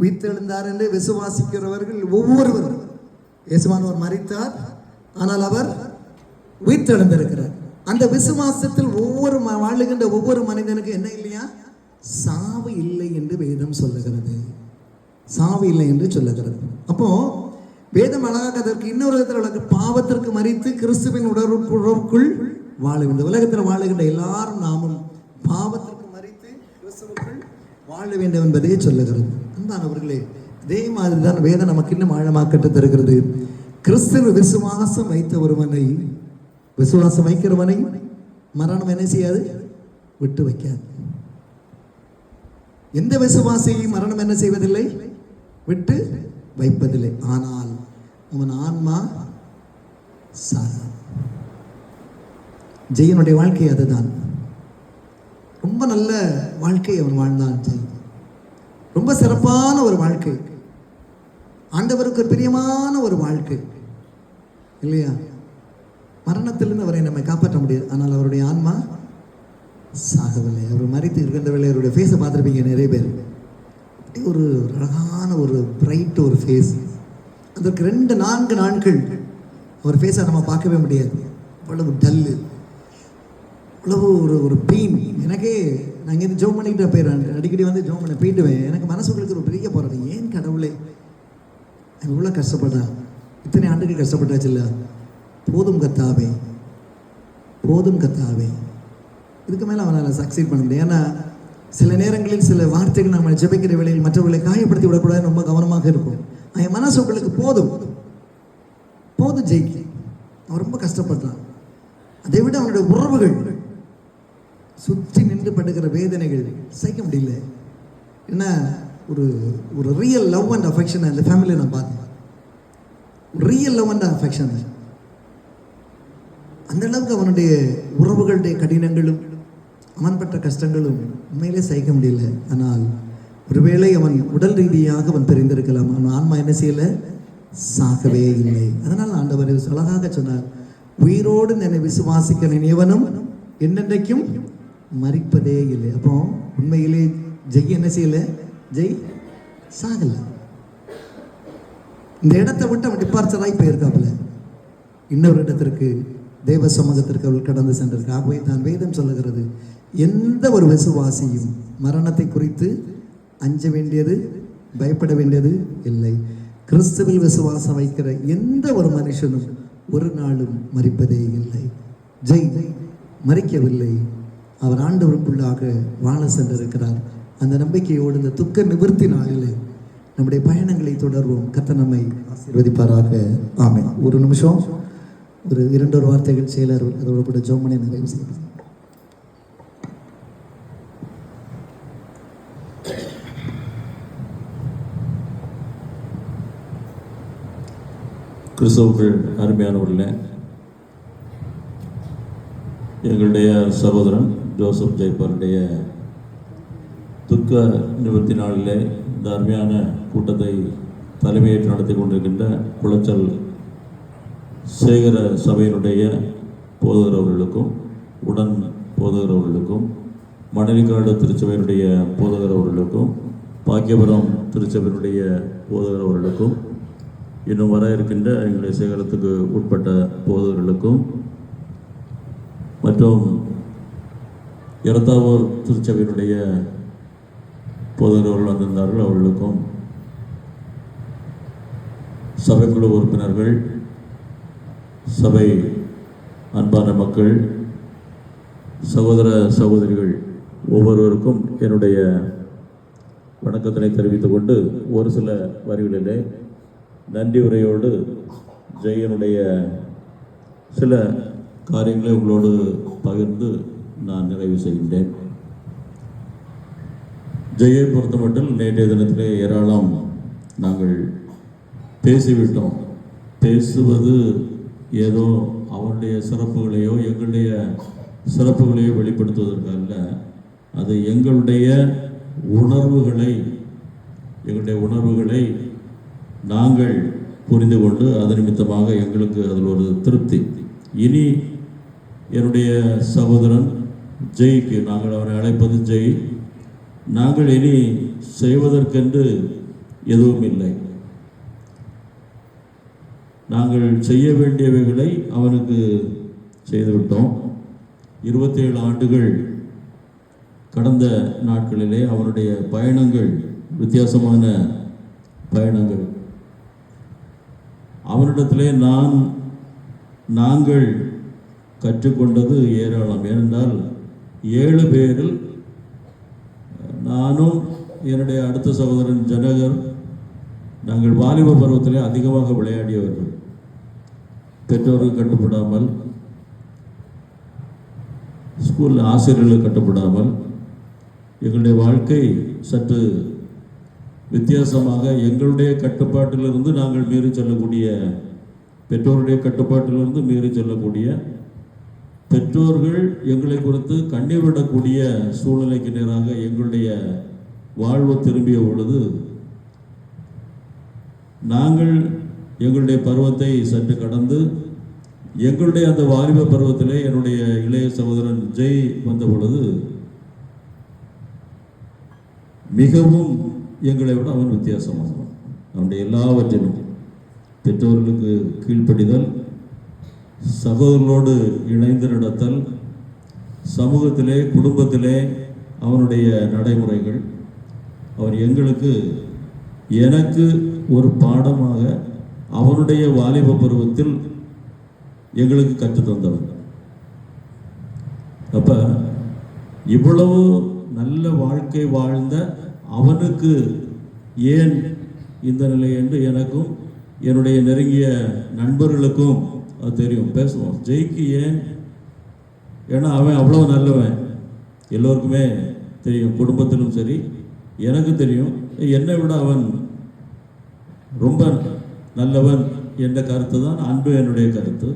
உயிர்த்தெழுந்தார் என்று விசுவாசிக்கிறவர்கள் ஒவ்வொருவரும், இயேசுவானவர் மரித்தார், ஆனால் அவர் உயிர்த்தெழுந்திருக்கிறார். அந்த விசுவாசத்தில் ஒவ்வொரு வாழுகின்ற ஒவ்வொரு மனிதனுக்கு என்ன இல்லையா? சாவு இல்லை என்று வேதம் சொல்லுகிறது. சாவு இல்லை என்று சொல்லுகிறது. அப்போ வேதம் அழகாக அதற்கு இன்னொரு விதத்தில் பாவத்திற்கு மரித்து கிறிஸ்துவின் உறவுக்குள் வாழுகின்ற உலகத்தில் வாழுகின்ற எல்லாரும் நாமும் பாவத்திற்கு மரித்து கிறிஸ்துவுக்குள் வாழ வேண்டும் என்பதே சொல்லுகிறது. அன்பானவர்களே, அதே மாதிரி தான் வேதம் நமக்கு இன்னும் ஆழமாக கற்றுத் தருகிறது. கிறிஸ்துவ விசுவாசம் வைக்கிறவனை மரணம் என்ன செய்யாது? விட்டு வைக்காது. எந்த விசுவாசியையும் மரணம் என்ன செய்வதில்லை? விட்டு வைப்பதில்லை. ஆனால் அவன் ஆன்மா சாகும். ஜெயனுடைய வாழ்க்கை அதுதான். ரொம்ப நல்ல வாழ்க்கை அவன் வாழ்ந்தான். ஜெய் ரொம்ப சிறப்பான ஒரு வாழ்க்கை, ஆண்டவருக்கு ஒரு பிரியமான ஒரு வாழ்க்கை இல்லையா? மரணத்திலிருந்து அவரை நம்மை காப்பாற்ற முடியாது. ஆனால் அவருடைய ஆன்மா சாகவில்லை. அவர் மரித்து இருக்கின்ற வேலை அவருடைய ஃபேஸை பார்த்துருப்பீங்க நிறைய பேர். ஒரு அழகான ஒரு பிரைட் ஒரு ஃபேஸ். அதற்கு 2-4 நாட்கள் அவர் ஃபேஸை நம்ம பார்க்கவே முடியாது. அவ்வளவு டல்லு, அவ்வளவு ஒரு பெயின். எனக்கே நான் இங்கேருந்து ஜோம் பண்ணிக்கிட்டு போயிடுறேன். அடிக்கடி வந்து ஜோம் பண்ண போயிட்டுவேன். எனக்கு மனசுகளுக்கு ஒரு பெரிய போராட்டம். ஏன் கடவுளே இவ்வளோ கஷ்டப்படுறேன்? இத்தனை ஆண்டுகள் கஷ்டப்பட்டாச்சு இல்லை? போதும் கர்த்தாவே, போதும் கர்த்தாவே. இதுக்கு மேலே அவனால் சக்சீட் பண்ண முடியும். ஏன்னா சில நேரங்களில் சில வார்த்தைகள் நம்ம ஜெபிக்கிற வேளையில் மற்றவர்களை காயப்படுத்தி விடக்கூடாது, ரொம்ப கவனமாக இருக்கும். என் மனசு உங்களுக்கு போதும் போதும் ஜெயிக்கு. அவன் ரொம்ப கஷ்டப்படுறான். அதை விட அவனுடைய உறவுகள் சுற்றி நின்று படுகிற வேதனைகள் சகிக்க முடியல. ஏன்னா ஒரு ரியல் லவ் அண்ட் அஃபெக்ஷன் அந்த ஃபேமிலியை நான் பார்த்தேன். Real love and affection. அந்த அளவுக்கு அவனுடைய உறவுகளுடைய கடினங்களும் அவன் பட்ட கஷ்டங்களும் உண்மையிலே சகிக்க முடியல. ஆனால் ஒருவேளை அவன் உடல் ரீதியாக அவன் பிரிந்திருக்கலாம். அவன் ஆன்மா என்ன செய்யலை? சாகவே இல்லை. அதனால் ஆண்டவர் அழகாக சொன்னார், உயிரோடு என்னை விசுவாசிக்க நினைவனும் என்னென்றைக்கும் மரிப்பதே இல்லை. அப்போ உண்மையிலே ஜெய் என்ன செய்யலை? ஜெய் சாகலை. இந்த இடத்தை விட்டு அவன் டிபார்ச்சராகி போயிருக்காப்புல. இன்னொரு இடத்திற்கு தேவ சமூகத்திற்கு அவள் கடந்து சென்றிருக்க. ஆகவே தான் வேதம் சொல்லுகிறது, எந்த ஒரு விசுவாசியும் மரணத்தை குறித்து அஞ்ச வேண்டியது, பயப்பட வேண்டியது இல்லை. கிறிஸ்துவில் விசுவாசம் வைக்கிற எந்த ஒரு மனுஷனும் ஒரு நாளும் மரிப்பதே இல்லை. ஜெய் மரிக்கவில்லை. அவர் ஆண்டவருக்குள்ளாக வாழ சென்றிருக்கிறார். அந்த நம்பிக்கையோடு இந்த துக்க நிவர்த்தி நாளில் நம்முடைய பயணங்களை தொடர்வோம். கர்த்தர் நம்மை ஆசீர்வதிப்பாராக. ஆமென். ஒரு நிமிஷம் ஒரு 2 வார்த்தைகள் செயலர் அதோட கூட ஜோமனை நிறைவு செய்யலாம். கிறிஸ்தவர்கள் அருமையானவர்களே, எங்களுடைய சகோதரன் ஜோசப் ஜெய்பாருடைய துக்க நிவர்த்தி நாளிலே இந்த அருமையான கூட்டத்தை தலைமையேற்று நடத்தி கொண்டிருக்கின்ற குளச்சல் சேகர சபையினுடைய போதகரவர்களுக்கும் உடன் போதகரவர்களுக்கும் மணலிக்காடு திருச்சபையினுடைய போதகரவர்களுக்கும் பாக்கியபுரம் திருச்சபையினுடைய போதகரவர்களுக்கும் இன்னும் வர இருக்கின்ற எங்களுடைய சேகரத்துக்கு உட்பட்ட போதகர்களுக்கும் மற்றும் இரத்தாவூர் திருச்சபையினுடைய போதகர்கள் வந்திருந்தார்கள், அவர்களுக்கும் சபைக்குழு உறுப்பினர்கள், சபை அன்பான மக்கள், சகோதர சகோதரிகள் ஒவ்வொருவருக்கும் என்னுடைய வணக்கத்தினை தெரிவித்துக் கொண்டு ஒரு சில வரிகளிலே நன்றி உரையோடு ஜெயனுடைய சில காரியங்களை உங்களோடு பகிர்ந்து நான் நிறைவு செய்கின்றேன். ஜெயை பொறுத்த மட்டும் நேற்றைய தினத்திலே ஏராளம் நாங்கள் பேசிவிட்டோம். பேசுவது ஏதோ அவருடைய சிறப்புகளையோ எங்களுடைய சிறப்புகளையோ வெளிப்படுத்துவதற்கல்ல, அது எங்களுடைய உணர்வுகளை நாங்கள் புரிந்து கொண்டு அது நிமித்தமாக எங்களுக்கு அதில் ஒரு திருப்தி. இனி என்னுடைய சகோதரன் ஜெய்க்கு, நாங்கள் அவரை அழைப்பது ஜெய், நாங்கள் இனி செய்வதற்கென்று எதுவும் இல்லை. நாங்கள் செய்ய வேண்டியவைகளை அவனுக்கு செய்துவிட்டோம். 27 ஆண்டுகள் கடந்த நாட்களிலே அவனுடைய பயணங்கள் வித்தியாசமான பயணங்கள். அவனிடத்திலே நாங்கள் கற்றுக்கொண்டது ஏராளம். ஏனென்றால் 7 பேரில் நானும் என்னுடைய அடுத்த சகோதரன் ஜனகர், நாங்கள் வாலிப பருவத்திலே அதிகமாக விளையாடியவர்கள். பெற்றோருக்கு கட்டுப்படாமல், ஸ்கூலில் ஆசிரியர்களுக்கு கட்டுப்படாமல், எங்களுடைய வாழ்க்கை சற்று வித்தியாசமாக எங்களுடைய கட்டுப்பாட்டிலிருந்து நாங்கள் மீறி செல்லக்கூடிய, பெற்றோருடைய கட்டுப்பாட்டிலிருந்து மீறி செல்லக்கூடிய, பெற்றோர்கள் எங்களை குறித்து கண்ணீர் விடக்கூடிய சூழ்நிலைக்கு நேராக எங்களுடைய வாழ்வு திரும்பிய பொழுது நாங்கள் எங்களுடைய பருவத்தை சற்று கடந்து எங்களுடைய அந்த வாலிப பருவத்திலே என்னுடைய இளைய சகோதரன் ஜெய் வந்த பொழுது மிகவும் எங்களை விட அவன் வித்தியாசமானவன். அவனுடைய எல்லாவற்றிலும் பெற்றோர்களுக்கு கீழ்ப்படிதல், சகோதரர்களோடு இணைந்து நடத்தல், சமூகத்திலே குடும்பத்திலே அவனுடைய நடைமுறைகள், அவன் எனக்கு ஒரு பாடமாக அவனுடைய வாலிப பருவத்தில் எங்களுக்கு கற்றுத்தந்தவன். அப்ப இவ்வளவு நல்ல வாழ்க்கை வாழ்ந்த அவனுக்கு ஏன் இந்த நிலை என்று எனக்கும் என்னுடைய நெருங்கிய நண்பர்களுக்கும் அது தெரியும். பேசுவோம், ஜெய்க்கு ஏன், ஏன்னா அவன் அவ்வளோ நல்லவன், எல்லோருக்குமே தெரியும், குடும்பத்திலும் சரி எனக்கு தெரியும். என்னை விட அவன் ரொம்ப நல்லவன் என்ற கருத்து தான் அன்பு என்னுடைய கருத்து.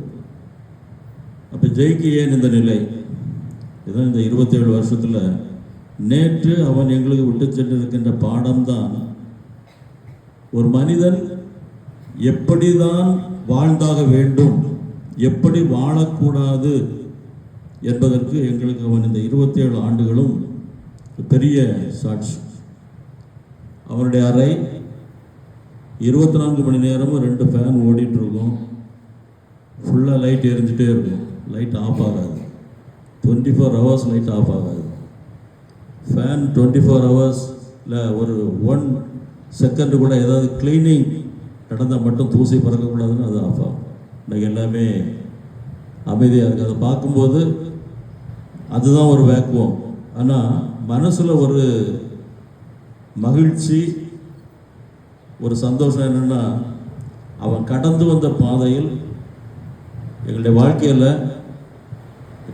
அப்போ ஜெய்க்கு ஏன் இந்த நிலை, இதுதான் இந்த 27 வருஷத்தில் நேற்று அவன் எங்களுக்கு விட்டு சென்றிருக்கின்ற பாடம்தான். ஒரு மனிதன் எப்படிதான் வாழ்ந்தாக வேண்டும், எப்படி வாழக்கூடாது என்பதற்கு எங்களுக்கு அவன் இந்த 27 ஆண்டுகளும் பெரிய சாட்சி. அவனுடைய அறை 24 மணி நேரமும் 2 ஃபேன் ஓடிட்டு இருக்கும், ஃபுல்லாக லைட் எரிஞ்சிட்டே இருக்கும், லைட் ஆஃப் ஆகாது. 24 ஹவர்ஸ் லைட் ஆஃப் ஆகாது. ஃபேன் 24 ஹவர்ஸில் ஒரு 1 செகண்ட் கூட ஏதாவது கிளீனிங் நடந்தால் மட்டும் தூசி பறக்கக்கூடாதுன்னு அது ஆஃப் ஆகும். இன்றைக்கி எல்லாமே அமைதியாக இருக்குது. அதை பார்க்கும்போது அதுதான் ஒரு வேக்குவம். ஆனால் மனசில் ஒரு மகிழ்ச்சி, ஒரு சந்தோஷம் என்னென்னா, அவன் கடந்து வந்த பாதையில் எங்களுடைய வாழ்க்கையில்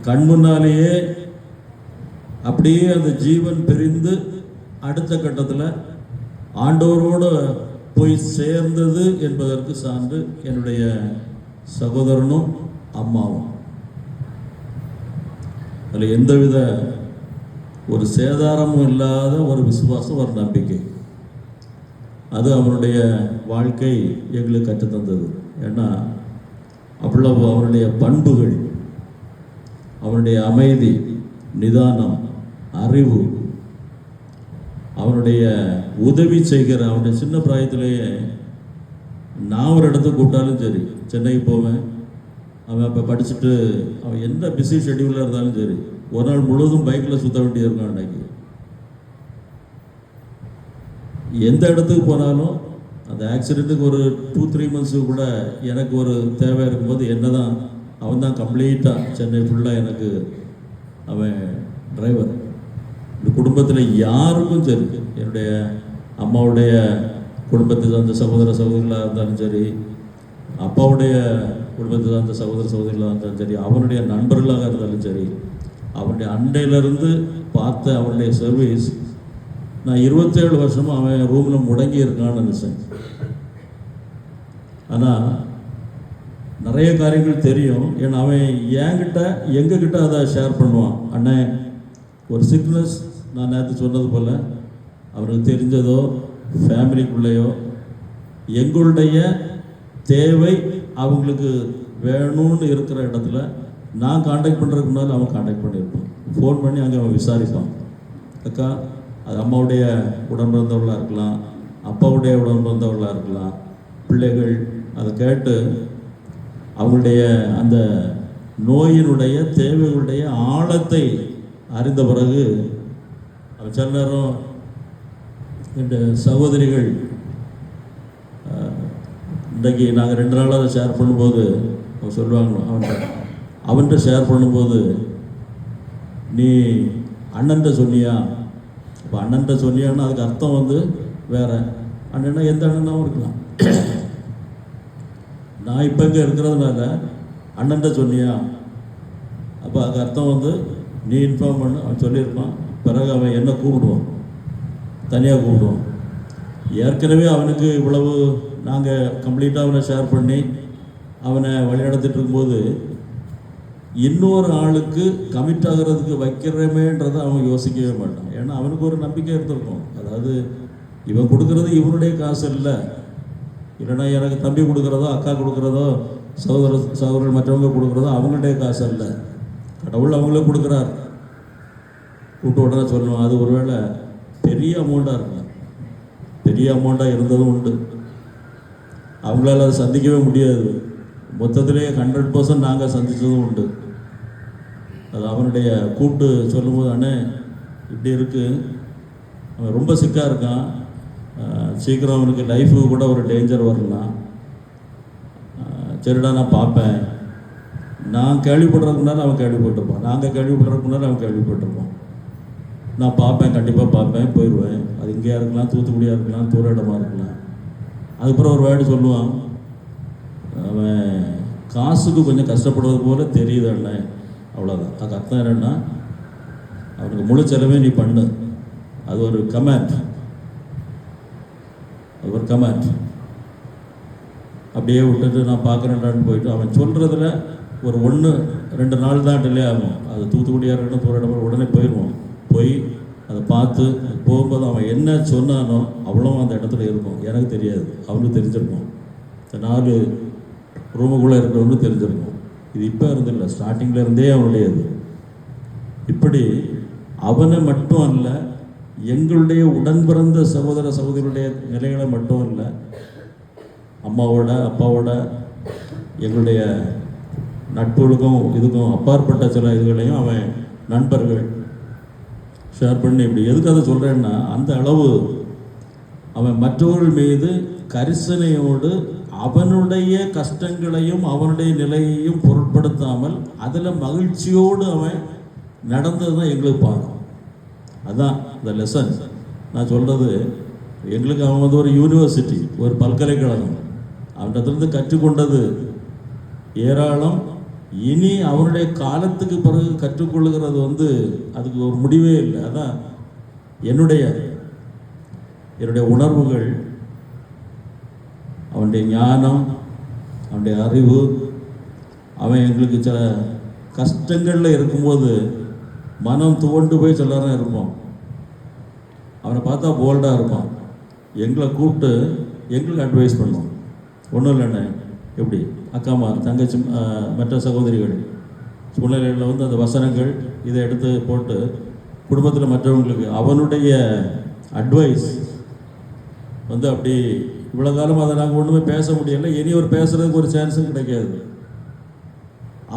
கண் முன்னாலேயே அப்படியே அந்த ஜீவன் பிரிந்து அடுத்த கட்டத்தில் ஆண்டவரோடு போய் சேர்ந்தது என்பதற்கு சான்று என்னுடைய சகோதரனும் அம்மாவும். அதில் எந்தவித ஒரு சேதாரமும் இல்லாத ஒரு விசுவாசம், ஒரு நம்பிக்கை, அது அவனுடைய வாழ்க்கை எங்களுக்கு கற்றுத்தந்தது. ஏன்னா அவ்வளவு அவனுடைய பண்புகள், அவனுடைய அமைதி, நிதானம், அறிவு, அவனுடைய உதவி செய்கிற, அவனுடைய சின்ன பிராயத்திலேயே நான் ஒரு இடத்துக்கு கூப்பிட்டாலும் சரி, சென்னைக்கு போவேன், அவன் அப்போ படிச்சுட்டு அவன் எந்த பிஸி ஷெட்யூலில் இருந்தாலும் சரி, ஒரு நாள் முழுவதும் பைக்கில் சுற்ற வேண்டியிருக்கான். அன்னைக்கு எந்த இடத்துக்கு போனாலும் அந்த ஆக்சிடெண்ட்டுக்கு ஒரு 2-3 மந்த்ஸுக்கு கூட எனக்கு ஒரு தேவை இருக்கும்போது என்ன தான் அவன் தான் கம்ப்ளீட்டாக சென்னை ஃபுல்லாக எனக்கு அவன் டிரைவர். இந்த குடும்பத்தில் யாருக்கும் சரி, என்னுடைய அம்மாவுடைய குடும்பத்தை சார்ந்த சகோதரர்களாக இருந்தாலும் சரி, அப்பாவுடைய குடும்பத்தை சார்ந்த சகோதரர்களாக இருந்தாலும் சரி, அவனுடைய நண்பர்களாக இருந்தாலும் சரி, அவனுடைய அண்டையிலிருந்து பார்த்த அவனுடைய சர்வீஸ், நான் 27 வருஷமாக அவன் ரூமில் முடங்கி இருக்கான்னு நினச்சேன். ஆனால் நிறைய காரியங்கள் தெரியும். ஏன்னா அவன் எங்ககிட்ட அதை ஷேர் பண்ணுவான். அண்ணன் ஒரு சிக்னஸ், நான் நேற்று சொன்னது போல் அவனுக்கு தெரிஞ்சதோ ஃபேமிலிக்குள்ளேயோ எங்களுடைய தேவை அவங்களுக்கு வேணும்னு இருக்கிற இடத்துல நான் காண்டாக்ட் பண்ணுறதுக்கு முன்னால் அவன் காண்டாக்ட் பண்ணியிருப்பான். ஃபோன் பண்ணி அங்கே அவன் விசாரிப்பான். அக்கா, அது அம்மாவுடைய உடன் பிறந்தவர்களாக இருக்கலாம், அப்பாவுடைய உடன் பிறந்தவர்களாக இருக்கலாம், பிள்ளைகள் அதை கேட்டு அவங்களுடைய அந்த நோயினுடைய தேவைகளுடைய ஆழத்தை அறிந்த பிறகு அவன் சில நேரம் இந்த சகோதரிகள் இன்றைக்கி நாங்கள் 2 நாளாக அதை ஷேர் பண்ணும்போது அவன் சொல்லுவாங்க, அவன்கிட்ட ஷேர் பண்ணும்போது, நீ அண்ணன்ட்ட சொன்னியா, இப்போ அண்ணன்ட்ட சொன்னியான்னா அதுக்கு அர்த்தம் வந்து வேற. அண்ணன்னா எந்த அண்ணனாவும் இருக்கலாம். நான் இப்போ இங்கே இருக்கிறதுனால அண்ணன்ட்ட சொன்னியா, அப்போ அதுக்கு அர்த்தம் வந்து நீ இன்ஃபார்ம் பண்ண அவன் சொல்லியிருப்பான். பிறகு அவன் என்ன கூப்பிடுவான், தனியாக கூப்பிடுவான். ஏற்கனவே அவனுக்கு இவ்வளவு நாங்கள் கம்ப்ளீட்டாக அவனை ஷேர் பண்ணி அவனை வழிநடத்திட்டு இருக்கும்போது இன்னொரு ஆளுக்கு கமிட் ஆகிறதுக்கு வைக்கிறமேன்றதை அவன் யோசிக்கவே மாட்டான். ஏன்னா அவனுக்கு ஒரு நம்பிக்கை இருந்திருக்கும். அதாவது இவன் கொடுக்குறது இவனுடைய காசு இல்லை, இல்லைன்னா எனக்கு தம்பி கொடுக்குறதோ அக்கா கொடுக்குறதோ சகோதரர் மற்றவங்க கொடுக்குறதோ அவங்களுடைய காசு அல்ல, கடவுள் அவங்களே கொடுக்குறார். கூப்பிட்டு உடனே சொல்லணும். அது ஒருவேளை பெரிய அமௌண்ட்டாக இருக்கலாம், பெரிய அமௌண்ட்டாக இருந்ததும் உண்டு. அவங்களால அதை சந்திக்கவே முடியாது. மொத்தத்திலே 100% நாங்கள் சந்தித்ததும் உண்டு. அது அவனுடைய கூப்பிட்டு சொல்லும்போது, அண்ணே இப்படி இருக்குது, அவன் ரொம்ப சிக்காக இருக்கான், சீக்கிரம் அவனுக்கு லைஃபுக்கு கூட ஒரு டேஞ்சர் வரலாம், சரிடா நான் பார்ப்பேன். நான் கேள்விப்படுறதுக்கு முன்னாடி அவன் கேள்விப்பட்டிருப்பான், நாங்கள் கேள்விப்படுறதுக்கு முன்னாடி அவன் கேள்விப்பட்டிருப்பான். நான் பார்ப்பேன், கண்டிப்பாக பார்ப்பேன், போயிடுவேன். அது இங்கேயா இருக்கலாம், தூத்துக்குடியாக இருக்கலாம், தூர இடமா இருக்கலாம். அதுக்கப்புறம் ஒரு வேர்டு சொல்லுவான், அவன் காசுக்கு கொஞ்சம் கஷ்டப்படுவது போல தெரியுது அண்ணன், அவ்வளோதான். அதுக்கு அர்த்தம் என்னென்னா அவனுக்கு முழு செலவே நீ பண்ணு. அது ஒரு கமெண்ட், அது ஒரு கமெண்ட். அப்படியே விட்டுட்டு நான் பார்க்குறேன்டான்னு போயிட்டு அவன் சொல்கிறதுல ஒரு 1-2 நாள் தான் டிலே ஆகும். அது தூத்துக்குடியாக இருக்கட்டும், தூர இடம் உடனே போயிடுவோம். போய் அதை பார்த்து போகும்போது அவன் என்ன சொன்னானோ அவ்வளோ அந்த இடத்துல இருக்கும். எனக்கு தெரியாது, அவனுக்கு தெரிஞ்சிருக்கும். இந்த 4 ரூமுக்குள்ளே இருக்கிறவனுக்கு தெரிஞ்சிருக்கும். இது இப்போ இருந்தில்லை, ஸ்டார்டிங்கில் இருந்தே அவனுடையது. இப்படி அவனை மட்டும் அல்ல, எங்களுடைய உடன் பிறந்த சகோதர சகோதரிகளுடைய நிலைகளை மட்டும் இல்லை, அம்மாவோட அப்பாவோட எங்களுடைய நட்புகளுக்கும் இதுக்கும் அப்பாற்பட்ட சில இதுகளையும் அவன் நண்பர்கள் ஷேர் பண்ணி. இப்படி எதுக்கு அதை சொல்கிறேன்னா, அந்த அளவு அவன் மற்றவர்கள் மீது கரிசனையோடு அவனுடைய கஷ்டங்களையும் அவனுடைய நிலையையும் பொருட்படுத்தாமல் அதில் மகிழ்ச்சியோடு அவன் நடந்தது தான் எங்களுக்கு பார்க்கும். அதுதான் இந்த லெசன் நான் சொல்கிறது. எங்களுக்கு அவன் வந்து ஒரு யூனிவர்சிட்டி, ஒரு பல்கலைக்கழகம். அவனிடத்துலேருந்து கற்றுக்கொண்டது ஏராளம். இனி அவனுடைய காலத்துக்கு பிறகு கற்றுக்கொள்ளுகிறது வந்து அதுக்கு ஒரு முடிவே இல்லை. அதான் என்னுடைய உணர்வுகள், அவனுடைய ஞானம், அவனுடைய அறிவு. அவன் எங்களுக்கு சில கஷ்டங்களில் இருக்கும்போது மனம் துவண்டு போய் சில நேரம் இருப்போம். அவனை பார்த்தா போல்டாக இருப்பான். எங்களை கூப்பிட்டு எங்களுக்கு அட்வைஸ் பண்ணுவோம். ஒன்றும் இல்லைண்ணே, எப்படி அக்காமார், தங்கச்சி, மற்ற சகோதரிகள் சூழ்நிலைகளில் வந்து அந்த வசனங்கள் இதை எடுத்து போட்டு குடும்பத்தில் மற்றவங்களுக்கு அவனுடைய அட்வைஸ் வந்து அப்படி இவ்வளோ காலம் அதை நாங்கள் ஒன்றுமே பேச முடியலை, இனி ஒரு பேசுகிறதுக்கு ஒரு சான்ஸும் கிடைக்காது.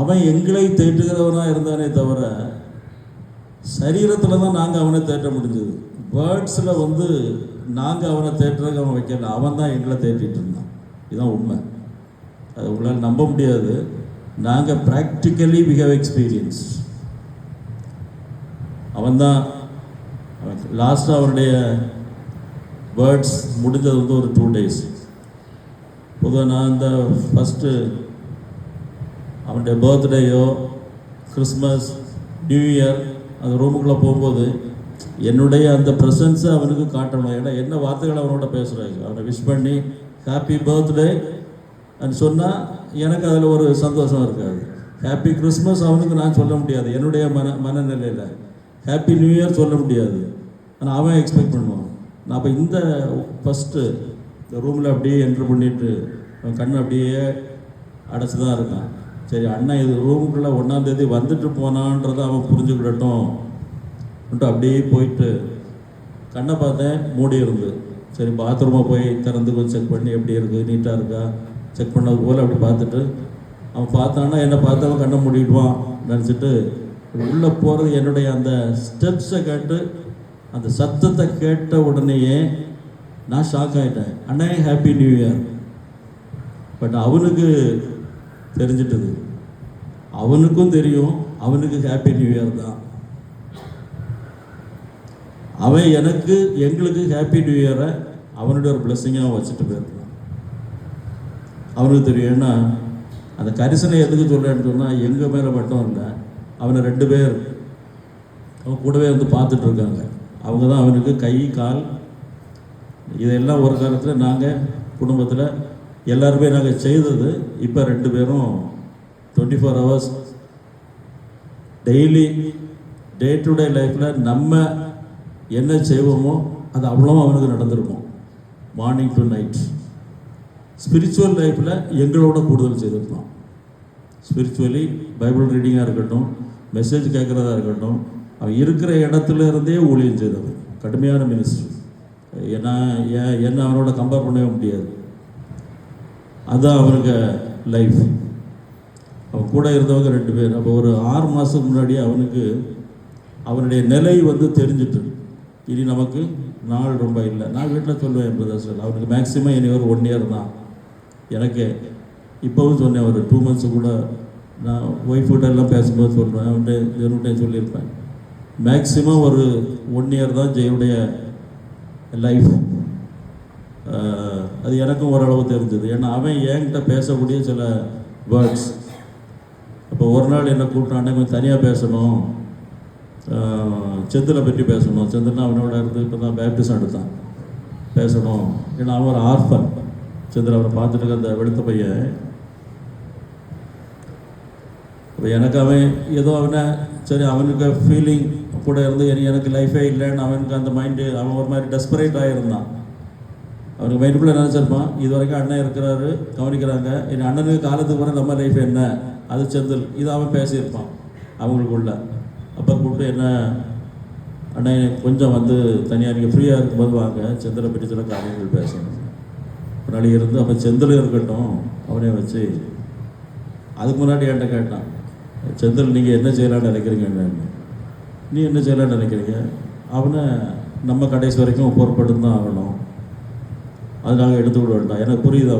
அவன் எங்களை தேற்றுகிறவனாக இருந்தானே தவிர சரீரத்தில் தான் நாங்கள் அவனை தேற்ற முடிஞ்சது. வேர்ட்ஸில் வந்து நாங்கள் அவனை தேற்றுறதுக்கு அவன் வைக்கல, அவன் தான் எங்களை தேற்றிட்டு இருந்தான். இதுதான் உண்மை. அது உங்களால் நம்ப முடியாது. நாங்கள் ப்ராக்டிக்கலி வி ஹேவ் எக்ஸ்பீரியன்ஸ். அவன் தான் லாஸ்ட்டாக அவனுடைய வேர்ட்ஸ் முடிஞ்சது வந்து ஒரு 2 days. பொதுவாக நான் இந்த ஃபஸ்ட்டு அவனுடைய பர்த்டேயோ கிறிஸ்மஸ் நியூ இயர் அந்த ரூமுக்குள்ளே போகும்போது என்னுடைய அந்த ப்ரெசன்ஸை அவனுக்கு காட்டணும். ஏன்னா என்ன வார்த்தைகள் அவனோட பேசுகிறாங்க, அவனை விஷ் பண்ணி ஹாப்பி பர்த்டே அப்படின்னு சொன்னால் எனக்கு அதில் ஒரு சந்தோஷம் இருக்காது. ஹாப்பி கிறிஸ்மஸ் அவனுக்கு நான் சொல்ல முடியாது, என்னுடைய மனநிலையில். ஹாப்பி நியூ இயர் சொல்ல முடியாது, ஆனால் அவன் எக்ஸ்பெக்ட் பண்ணுவான். நான் அப்போ இந்த ஃபஸ்ட்டு இந்த ரூமில் அப்படியே என்ட்ரு பண்ணிவிட்டு அவன் கண் அப்படியே அடைச்சி தான் இருக்கான். சரி அண்ணன் இது ரூமுக்குள்ளே 1ஆம் தேதி வந்துட்டு போனான்றதை அவன் புரிஞ்சுக்கிடட்டும் அப்படியே போயிட்டு கண்ணை பார்த்தேன், மூடி இருந்து. சரி பாத்ரூமை போய் திறந்து கொஞ்சம் செக் பண்ணி எப்படி இருக்குது, நீட்டாக இருக்கா செக் பண்ணது போல் அப்படி பார்த்துட்டு அவன் பார்த்தான்னா என்னை பார்த்து அவன் கண்ணை மூடிடுவான் நினச்சிட்டு உள்ளே போகிறது. என்னுடைய அந்த ஸ்டெப்ஸை கேட்டு அந்த சத்தத்தை கேட்ட உடனேயே நான் ஷாக் ஆகிட்டேன். அண்ணே ஹாப்பி நியூ இயர். பட் அவனுக்கு தெரிஞ்சிட்டது, அவனுக்கும் தெரியும் அவனுக்கு ஹாப்பி நியூ இயர் தான். அவன் எங்களுக்கு ஹாப்பி நியூ இயரை அவனுடைய ஒரு பிளெஸ்ஸிங்காக வச்சுட்டு போயிருக்கான். அவனுக்கு தெரியும். ஏன்னா அந்த கரிசனை எதுக்கு சொல்கிறேன்னு சொன்னால் எங்கள் மேலே மட்டும் இல்லை, அவனை 2 பேர் அவன் கூடவே வந்து பார்த்துட்டு இருக்காங்க. அவங்க தான் அவனுக்கு கை கால் இதெல்லாம் ஒரு காலத்தில் நாங்கள் குடும்பத்தில் எல்லாருமே நாங்கள் செய்தது. இப்போ 2 பேரும் 24 hours daily day to day லைஃப்பில் நம்ம என்ன செய்வோமோ அது அவ்வளோ அவனுக்கு நடந்திருக்கும். Morning to night. ஸ்பிரிச்சுவல் லைஃப்பில் எங்களோட கூடுதல் செய்திருப்பான். ஸ்பிரிச்சுவலி பைபிள் ரீடிங்காக இருக்கட்டும், மெசேஜ் கேட்குறதா இருக்கட்டும், அவன் இருக்கிற இடத்துல இருந்தே ஊழியம் செய்தவன். கடுமையான மினிஸ்ட்ரி. ஏன்னா என்ன அவனோட கம்பேர் பண்ணவே முடியாது. அதுதான் அவனுக்கு லைஃப். அவன் கூட இருந்தவங்க 2 பேர். அப்போ ஒரு 6 மாதத்துக்கு முன்னாடி அவனுக்கு அவனுடைய நிலை வந்து தெரிஞ்சிட்டு, இனி நமக்கு நாள் ரொம்ப இல்லை. நான் வீட்டில் சொல்லுவேன் பிரதர்ஸ், அவனுக்கு மேக்ஸிமம் இனி ஒரு 1 year தான். எனக்கு இப்போவும் சொன்னேன், ஒரு 2 months கூட நான் ஒய்ஃப்கிட்ட எல்லாம் பேசும்போது சொல்லுவேன், அவன்கிட்ட சொல்லியிருப்பேன், மேக்ஸிமம் ஒரு 1 year தான் ஜெயுடைய லைஃப். அது எனக்கும் ஓரளவு தெரிஞ்சது. ஏன்னா அவன் என்கிட்ட பேசக்கூடிய சில வேர்ட்ஸ். அப்போ ஒரு நாள் என்னை கூப்பிட்டான், கொஞ்சம் தனியாக பேசணும், செந்திலை பற்றி பேசணும். செந்தில் அவனோட இருந்து இப்போ தான் பேப்டிசம் எடுத்தான், பேசணும். ஏன்னா அவன் ஒரு ஆர்ஃபன். செந்தில் அவனை பார்த்துட்டு அந்த வெளுத்த பையன். இப்போ எனக்கு அவன் ஏதோ அவனை சரி அவனுக்கு ஃபீலிங் கூட இருந்து எனக்கு லைஃபே இல்லைன்னு அவனுக்கு அந்த மைண்டு, அவன் ஒரு மாதிரி டெஸ்பரேட் ஆகியிருந்தான். அவனுக்கு மைண்டுக்குள்ளே நினச்சிருப்பான், இது வரைக்கும் அண்ணன் இருக்கிறாரு, கவனிக்கிறாங்க, என் அண்ணனுக்கு காலத்துக்கு போகிற நம்ம லைஃப் என்ன, அது செந்தில், இது அவன் பேசியிருப்பான் அவங்களுக்குள்ள. அப்போ கூப்பிட்டு என்ன அண்ணன் கொஞ்சம் வந்து தனியாக நீங்கள் ஃப்ரீயாக இருக்கும்போது வாங்க, செந்திலை பற்றி சில காரியங்கள் பேசணும். ஒரு நாளைக்கு இருந்து அப்போ செந்தில் இருக்கட்டும் அவனே வச்சு. அதுக்கு முன்னாடி என்கிட்ட கேட்டான், செந்தில் நீங்கள் என்ன செய்யலான்னு நினைக்கிறீங்க, என்னன்னு நீ என்ன செய்யலான்னு நினைக்கிறீங்க? அவனை நம்ம கடைசி வரைக்கும் பொறுப்பெடுத்து தான் ஆகணும், அதுக்காக எடுத்து விட வேண்டாம். எனக்கு புரியுது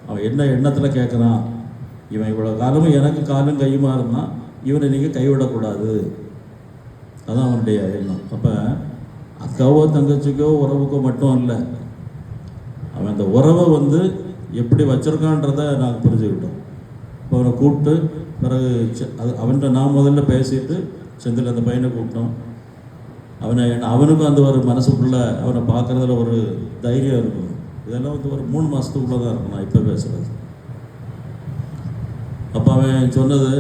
அவன் என்ன எண்ணத்தில் கேட்குறான். இவன் இவ்வளோ காலமும் எனக்கு காலும் கையுமா இருந்தான், இவனை நீங்கள் கைவிடக்கூடாது, அதுதான் அவனுடைய எண்ணம். அப்போ அக்காவோ தங்கச்சிக்கோ உறவுக்கோ மட்டும் இல்லை, அவன் அந்த உறவை வந்து எப்படி வச்சுருக்கான்றதை நாங்கள் புரிஞ்சுக்கிட்டோம். இப்போ அவனை கூப்பிட்டு பிறகு அவன்கிட்ட நான் முதல்ல பேசிட்டு செந்தில் அந்த பையனை கூப்பிட்டோம். அவனுக்கும் அந்த ஒரு மனசுக்குள்ளே அவனை பார்க்குறதுல ஒரு தைரியம் இருக்கும். இதெல்லாம் வந்து ஒரு 3 மாதத்துக்குள்ளே தான் இருக்கும் நான் இப்போ பேசுகிறது. அப்போ அவன் சொன்னது,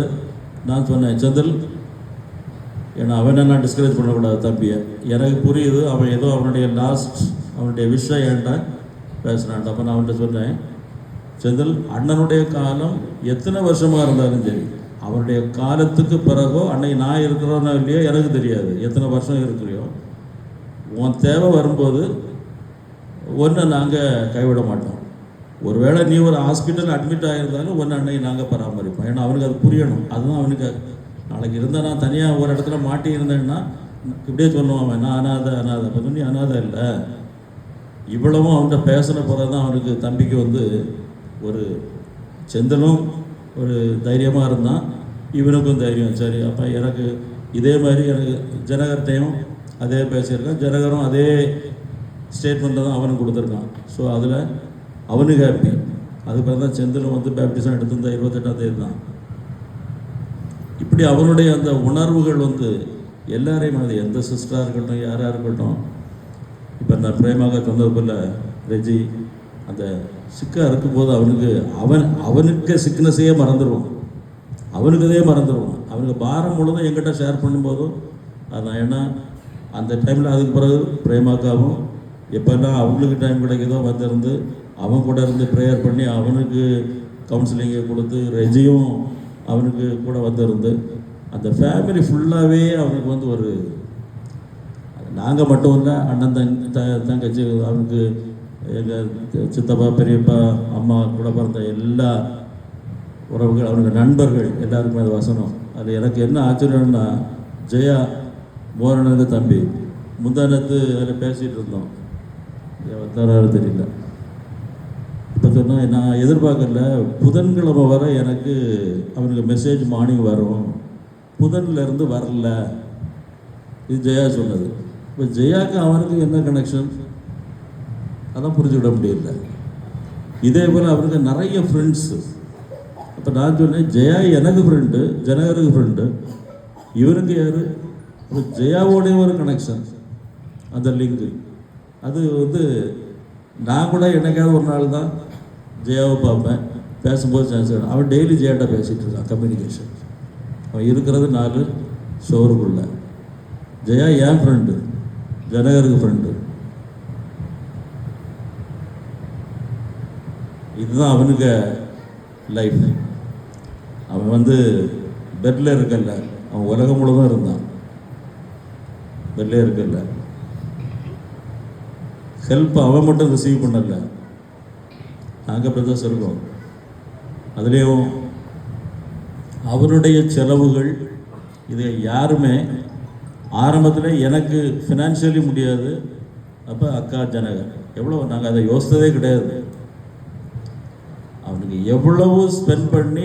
நான் சொன்னேன், செந்தில் ஏன்னா அவனை நான் டிஸ்கரேஜ் பண்ணக்கூடாது தம்பியை, எனக்கு புரியுது, அவன் ஏதோ அவனுடைய அவனுடைய விஷயம் என்கிட்ட பேசுனான்ட்டு. அப்போ நான் அவன்கிட்ட சொன்னேன், செந்தில் அண்ணனுடைய காலம் எத்தனை வருஷமாக இருந்தாலும் சரி, அவனுடைய காலத்துக்கு பிறகோ அன்னைக்கு நான் இருக்கிறோன்னோ இல்லையோ எனக்கு தெரியாது, எத்தனை வருஷம் இருக்கிறியோ, உன் தேவை வரும்போது ஒன்று நாங்கள் கைவிட மாட்டோம். ஒருவேளை நீ ஒரு ஹாஸ்பிட்டல் அட்மிட் ஆகியிருந்தாலும் ஒன்று அன்னைக்கு நாங்கள் பராமரிப்போம். ஏன்னா அவனுக்கு அது புரியணும். அதுதான் அவனுக்கு. நாளைக்கு இருந்தால் நான் தனியாக ஒரு இடத்துல மாட்டி இருந்தேன்னா இப்படியே சொல்லுவான், நான் அனாதை. அப்போ நீ அனாதை இல்லை, இவ்வளவும் அவன்கிட்ட பேசின பிறகு தான் அவனுக்கு தம்பிக்கு வந்து ஒரு செந்தலும் ஒரு தைரியமாக இருந்தான், இவனுக்கும் தைரியம். சரி, அப்போ எனக்கு இதே மாதிரி எனக்கு ஜனகர்கிட்டையும் அதே பேசியிருக்கான், ஜனகரும் அதே ஸ்டேட்மெண்ட்டில் தான் அவனுக்கு கொடுத்துருக்கான். ஸோ அதில் அவனுக்கு ஹாப்பி. அதுக்கு பிறகு தான் செந்திலும் வந்து பேப்டிசம் எடுத்திருந்த 28ஆம் தேதி தான். இப்படி அவனுடைய அந்த உணர்வுகள் வந்து எல்லாரையும், அது எந்த சிஸ்டராக இருக்கட்டும், யாராக இருக்கட்டும். இப்போ நான் பிரேமாக சொன்னது போல் ரெஜி அந்த சிக்காக இருக்கும்போது அவனுக்கு சிக்னஸையே மறந்துடுவான், அவனுக்கு இதே மறந்துடுவான். அவனுக்கு பாரம் முழுதும் எங்கிட்ட ஷேர் பண்ணும்போதும் அதான். ஏன்னா அந்த டைமில் அதுக்கு பிறகு பிரேமாக்காவும் எப்போல்லாம் அவங்களுக்கு டைம் கிடைக்குதோ வந்திருந்து அவன் கூட இருந்து ப்ரேயர் பண்ணி அவனுக்கு கவுன்சிலிங்கை கொடுத்து, ரெஜியும் அவனுக்கு கூட வந்திருந்து அந்த ஃபேமிலி ஃபுல்லாகவே அவனுக்கு வந்து ஒரு, நாங்கள் மட்டும் இல்லை, அண்ணன் தங்கச்சி, அவனுக்கு எங்கள் சித்தப்பா, பெரியப்பா, அம்மா கூட பிறந்த எல்லா உறவுகள், அவனுக்கு நண்பர்கள் எல்லாருக்குமே அது வசனம். அது எனக்கு என்ன ஆச்சரியம்னா, ஜெயா மோகனனுக்கு தம்பி முந்தானத்து அதில் பேசிகிட்டு இருந்தோம், தராரு தெரியல. இப்போ சொன்னால் நான் எதிர்பார்க்கல, புதன்கிழமை வர எனக்கு அவனுக்கு மெசேஜ் மார்னிங் வரும், புதன்லேருந்து வரல. இது ஜெயா சொன்னது. இப்போ ஜெயாவுக்கு அவனுக்கு என்ன கனெக்ஷன் அதான் புரிஞ்சுக்கிட முடியல. இதே போல் அவருக்கு நிறைய ஃப்ரெண்ட்ஸு. அப்போ நான் சொன்னேன், ஜெயா எனக்கு ஃப்ரெண்டு, ஜனகருக்கு ஃப்ரெண்டு, இவருக்கு யார்? இப்போ ஜெயாவோடைய ஒரு கனெக்ஷன், அந்த லிங்கு. அது வந்து நான் கூட என்னைக்காவது ஒரு நாள் தான் ஜெயாவை பார்ப்பேன், பேசும்போது சான்ஸ். அவன் டெய்லி ஜெயாட்ட பேசிகிட்டு இருக்கான், கம்யூனிகேஷன். அவன் இருக்கிறது 4 ஷோருக்குள்ள. ஜெயா என் ஃப்ரெண்டு, ஜனகருக்கு ஃப்ரெண்டு. இதுதான் அவனுக்கு லைஃப். அவன் வந்து பெட்டில் இருக்கல, அவன் உலகம் முழுவதும் இருந்தான். பெட்டில் இருக்கல, ஹெல்ப் அவன் மட்டும் ரிசீவ் பண்ணல, நாங்கள் பிரதர்ஸ் இருக்கோம். அதுலேயும் அவனுடைய செலவுகள் இது யாருமே ஆரம்பத்தில் எனக்கு ஃபினான்ஷியலி முடியாது. அப்போ அக்கா ஜனகர் எவ்வளோ, நாங்கள் அதை யோசித்ததே கிடையாது. அவனுக்கு எவ்வளவு ஸ்பெண்ட் பண்ணி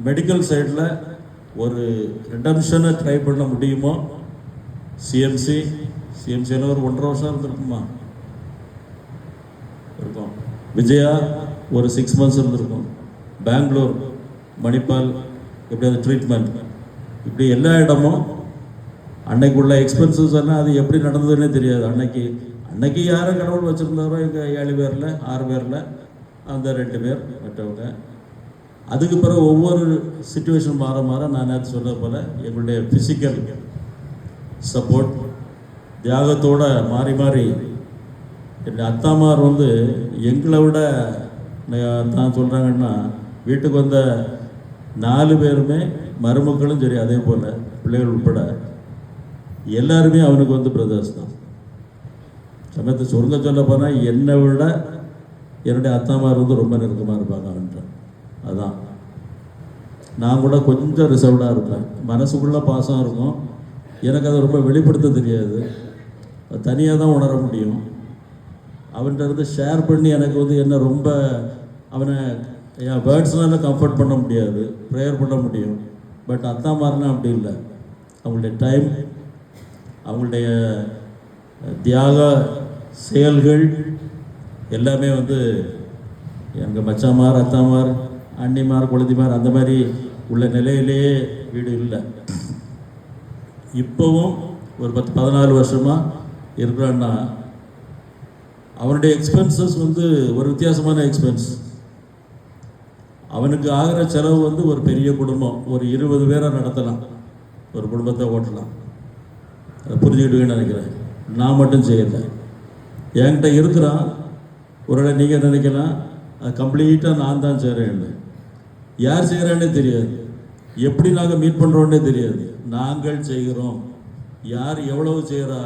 மெடிக்கல் சைடில் ஒரு ரிடம்ஷனை ட்ரை பண்ண முடியுமோ. சிஎம்சியில் ஒரு 1.5 வருஷம் இருந்திருக்குமா இருக்கும். விஜயா ஒரு 6 months இருந்திருக்கும். பெங்களூர், மணிப்பால், எப்படி அந்த ட்ரீட்மெண்ட், இப்படி எல்லா இடமும் அன்னைக்குள்ள எக்ஸ்பென்சஸ் எல்லாம் அது எப்படி நடந்ததுன்னே தெரியாது. அன்னைக்கு யாரை கடவுள் வச்சுருந்தாரோ, எங்கள் 7 பேரில் 6 பேரில் அந்த 2 பேர் மற்றவங்க. அதுக்கு பிறகு ஒவ்வொரு சுச்சுவேஷன் மாற மாற நான் நேற்று சொன்னது போல் எங்களுடைய ஃபிசிக்கல் சப்போர்ட் தியாகத்தோடு மாறி மாறி என்னுடைய அத்தாமார் வந்து எங்களை விட தான் சொல்கிறாங்கன்னா, வீட்டுக்கு வந்த 4 பேருமே மருமக்களும் சரி, அதே போல் பிள்ளைகள் உட்பட எல்லாருமே அவனுக்கு வந்து பிரதர்ஸ் தான். சமயத்தை சுருங்க சொல்ல போனால் என்னை விட என்னுடைய அத்தாமார் வந்து ரொம்ப நெருக்கமாக இருப்பாங்க அவன்கிட்ட. அதான் நான் கூட கொஞ்சம் ரிசர்வ்டாக இருப்பேன். மனசுக்குள்ளே பாசம் இருக்கும், எனக்கு அதை ரொம்ப வெளிப்படுத்த தெரியாது, தனியாக தான் உணர முடியும். அவன்கிட்ட இருந்து ஷேர் பண்ணி எனக்கு வந்து என்ன ரொம்ப அவனை என் வேர்ட்ஸ்னால கம்ஃபர்ட் பண்ண முடியாது, ப்ரேயர் பண்ண முடியும். பட் அத்தாமார்னா அப்படி இல்லை. அவங்களுடைய டைம், அவங்களுடைய தியாக செயல்கள் எல்லாமே வந்து எங்கள் மச்சாமார், அத்தாமார், அண்ணிமார், குழந்தைமார் அந்த மாதிரி உள்ள நிலையிலேயே வீடு இல்லை. இப்போவும் ஒரு 10-14 வருஷமாக இருக்கிறான்னா அவனுடைய எக்ஸ்பென்சஸ் வந்து ஒரு வித்தியாசமான எக்ஸ்பென்ஸ். அவனுக்கு ஆகிற செலவு வந்து ஒரு பெரிய குடும்பம், ஒரு 20 பேரை நடத்தலாம், ஒரு குடும்பத்தை ஓட்டலாம். அதை புரிஞ்சுக்கிட்டுவேன்னு நினைக்கிறேன். நான் மட்டும் செய்யலை, என்கிட்ட இருக்கிறான். ஒருவேளை நீங்கள் நினைக்கலாம் அது கம்ப்ளீட்டாக நான் தான் செய்கிறேன்னு. யார் செய்கிறான்னே தெரியாது, எப்படி நாங்கள் மீட் பண்ணுறோன்னே தெரியாது. நாங்கள் செய்கிறோம். யார் எவ்வளவு செய்கிறா,